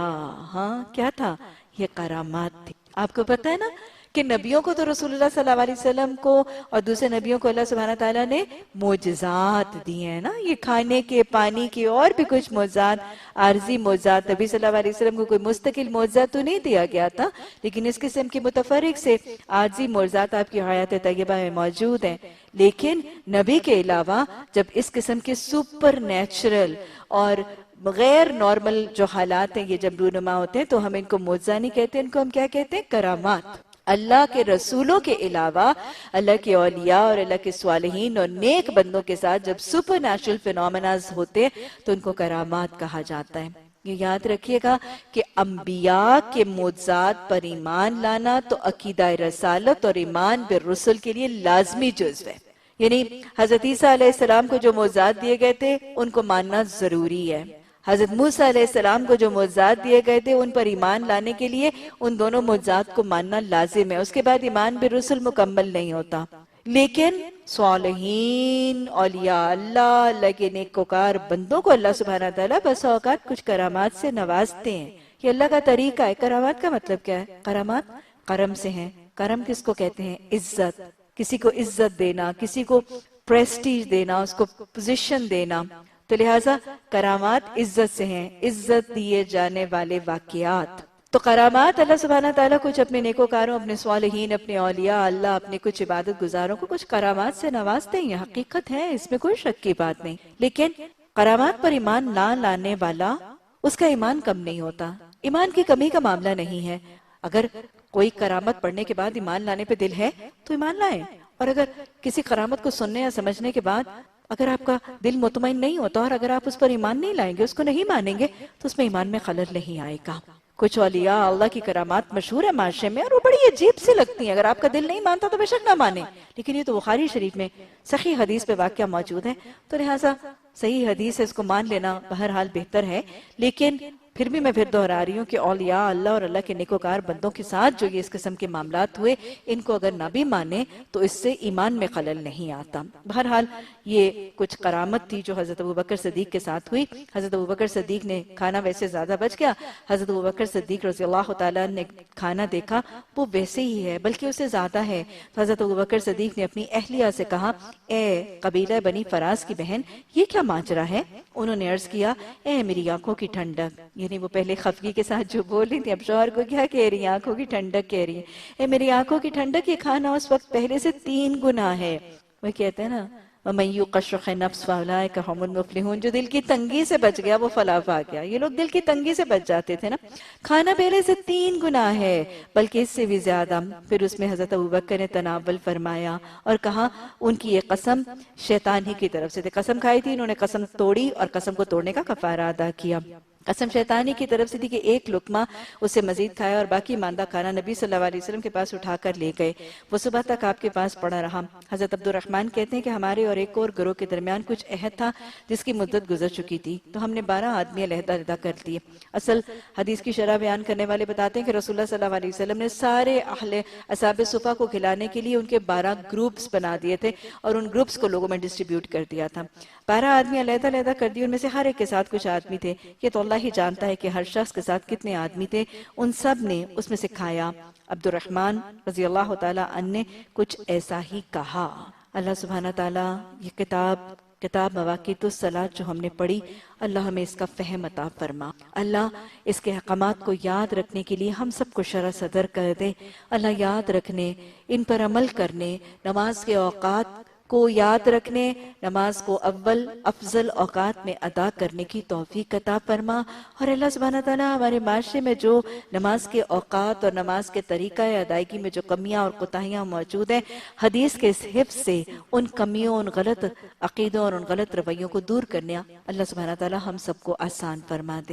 ہاں کیا تھا؟ یہ کرامات تھی۔ آپ کو پتہ ہے نا کہ نبیوں کو تو رسول اللہ صلی اللہ علیہ وسلم کو اور دوسرے نبیوں کو اللہ سبحانہ تعالیٰ نے معجزات دی ہیں نا، یہ کھانے کے، پانی کے اور بھی کچھ معجزات، عارضی معجزات. نبی صلی اللہ علیہ وسلم کو کوئی مستقل معجزہ تو نہیں دیا گیا تھا، لیکن اس قسم کے متفرق سے عارضی معجزات آپ کی حیات طیبہ میں موجود ہیں. لیکن نبی کے علاوہ جب اس قسم کے سپر نیچرل اور غیر نارمل جو حالات ہیں یہ جب رونما ہوتے ہیں تو ہم ان کو معجزہ نہیں کہتے، ان کو ہم کیا کہتے ہیں؟ کرامات. اللہ کے رسولوں کے علاوہ اللہ کے اولیاء اور اللہ کے صالحین اور نیک بندوں کے ساتھ جب سپر نیچرل فینومناز ہوتے ہیں تو ان کو کرامات کہا جاتا ہے. یہ یاد رکھیے گا کہ انبیاء کے معجزات پر ایمان لانا تو عقیدہ رسالت اور ایمان بالرسل کے لیے لازمی جزو ہے. یعنی حضرت عیسیٰ علیہ السلام کو جو معجزات دیے گئے تھے ان کو ماننا ضروری ہے. حضرت موسیٰ علیہ السلام کو جو معجزات دیے گئے تھے ان پر ایمان لانے کے لیے ان دونوں معجزات کو ماننا لازم ہے. اس کے بعد ایمان بالرسل مکمل نہیں ہوتا. لیکن صالحین، اولیاء اللہ کے نیکوکار بندوں کو اللہ سبحانہ تعالیٰ بس اوقات کچھ کرامات سے نوازتے ہیں. یہ اللہ کا طریقہ ہے. کرامات کا مطلب کیا ہے؟ کرامات کرم سے ہیں. کرم کس کو کہتے ہیں؟ عزت. کسی کو عزت دینا، کسی کو پریسٹیج دینا، اس کو پوزیشن دینا. تو لہٰذا کرامات عزت سے ہیں، عزت دیے جانے والے واقعات. تو کرامات اللہ سبحانہ تعالیٰ کچھ اپنے نیکوکاروں، اپنے صالحین، اپنے اولیاء اللہ، اپنے کچھ عبادت گزاروں کو کچھ کرامات سے نوازتے ہیں. یہ حقیقت ہے، اس میں کوئی شک کی بات نہیں. لیکن کرامات پر ایمان نہ لانے والا، اس کا ایمان کم نہیں ہوتا. ایمان کی کمی کا معاملہ نہیں ہے. اگر کوئی کرامت پڑھنے کے بعد ایمان لانے پہ دل ہے تو ایمان لائیں، اور اگر کسی کرامت کو سننے یا سمجھنے کے بعد اگر آپ کا دل مطمئن نہیں ہوتا اور اگر آپ اس پر ایمان نہیں لائیں گے، اس کو نہیں مانیں گے، تو اس میں ایمان میں خلل نہیں آئے گا. کچھ اولیاء اللہ کی کرامات مشہور ہے معاشرے میں اور وہ بڑی عجیب سی لگتی ہیں. اگر آپ کا دل نہیں مانتا تو بے شک نہ مانیں، لیکن یہ تو بخاری شریف میں صحیح حدیث پہ واقعہ موجود ہے. تو لہٰذا صحیح حدیث ہے، اس کو مان لینا بہرحال بہتر ہے. لیکن پھر بھی میں دہرا رہی ہوں کہ اولیاء اللہ اور اللہ کے نیکوکار بندوں کے ساتھ جو یہ اس قسم کے معاملات ہوئے، ان کو اگر نہ بھی مانے تو اس سے ایمان میں خلل نہیں آتا. بہرحال یہ کچھ کرامت تھی جو حضرت ابوبکر صدیق کے ساتھ ہوئی. حضرت ابوبکر صدیق نے کھانا ویسے زیادہ بچ گیا. حضرت ابوبکر صدیق رضی اللہ تعالیٰ نے کھانا دیکھا وہ ویسے ہی ہے بلکہ اسے زیادہ ہے. تو حضرت ابوبکر صدیق نے اپنی اہلیہ سے کہا، اے قبیلہ بنی فراز کی بہن، یہ کیا ماجرا ہے؟ انہوں نے عرض کیا، اے میری آنکھوں کی ٹھنڈک. یعنی وہ پہلے خفگی کے ساتھ جو بول رہی تھی اب شوہر کو کیا کہہ رہی ہیں؟ آنکھوں کی ٹھنڈک کہہ رہی ہیں. اے میری آنکھوں کی ٹھنڈک، یہ کھانا اس وقت پہلے سے 3 گنا ہے. وہ کہتے ہیں نا، وَمَن يُوقَ شُحَّ نَفْسِهِ فَأُولَٰئِكَ هُمُ الْمُفْلِحُونَ، جو دل کی تنگی سے بچ گیا وہ فلاح پا گیا. یہ لوگ دل کی تنگی سے بچ جاتے تھے نا. کھانا پہلے سے 3 گنا ہے بلکہ اس سے بھی زیادہ. پھر اس میں حضرت ابوبکر نے تناول فرمایا اور کہا، ان کی یہ قسم شیطان ہی کی طرف سے تھی. قسم کھائی تھی، انہوں نے قسم توڑی اور قسم کو توڑنے کا کفارہ ادا کیا. قسم شیطانی کی طرف سے تھی کہ ایک لقمہ اسے مزید کھایا اور باقی ماندہ کھانا نبی صلی اللہ علیہ وسلم کے پاس اٹھا کر لے گئے. وہ صبح تک آپ کے پاس پڑا رہا. حضرت عبد الرحمن کہتے ہیں کہ ہمارے اور ایک اور گروہ کے درمیان کچھ عہد تھا جس کی مدت گزر چکی تھی، تو ہم نے 12 آدمی علیحدہ کر دیے. اصل حدیث کی شرح بیان کرنے والے بتاتے ہیں کہ رسول اللہ صلی اللہ علیہ وسلم نے سارے اہل اصحاب صفہ کو کھلانے کے لیے ان کے 12 گروپس بنا دیے تھے اور ان گروپس کو لوگوں میں ڈسٹریبیوٹ کر دیا تھا. 12 آدمی علیحدہ کر دیے. ان میں سے ہر ایک کے ساتھ کچھ آدمی تھے. یہ تو اللہ ہی جانتا ہے کہ ہر شخص کے ساتھ کتنے آدمی تھے. ان سب نے اس میں سے کھایا. عبد الرحمن رضی اللہ تعالیٰ عنہ نے کچھ ایسا ہی کہا. اللہ سبحانہ تعالیٰ یہ کتاب مواقیت الصلاۃ جو ہم نے پڑھی، اللہ ہمیں اس کا فہم عطا فرما. اللہ اس کے احکامات کو یاد رکھنے کے لیے ہم سب کو شرح صدر کر دے. اللہ یاد رکھنے، ان پر عمل کرنے، نماز کے اوقات کو یاد رکھنے، نماز کو اول افضل اوقات میں ادا کرنے کی توفیق عطا فرما. اور اللہ سبحانہ تعالیٰ ہمارے معاشرے میں جو نماز کے اوقات اور نماز کے طریقہ ادائیگی میں جو کمیاں اور کوتاہیاں موجود ہیں، حدیث کے اس حفظ سے ان کمیوں، ان غلط عقیدوں اور ان غلط رویوں کو دور کرنے اللہ سبحانہ تعالیٰ ہم سب کو آسان فرما دے.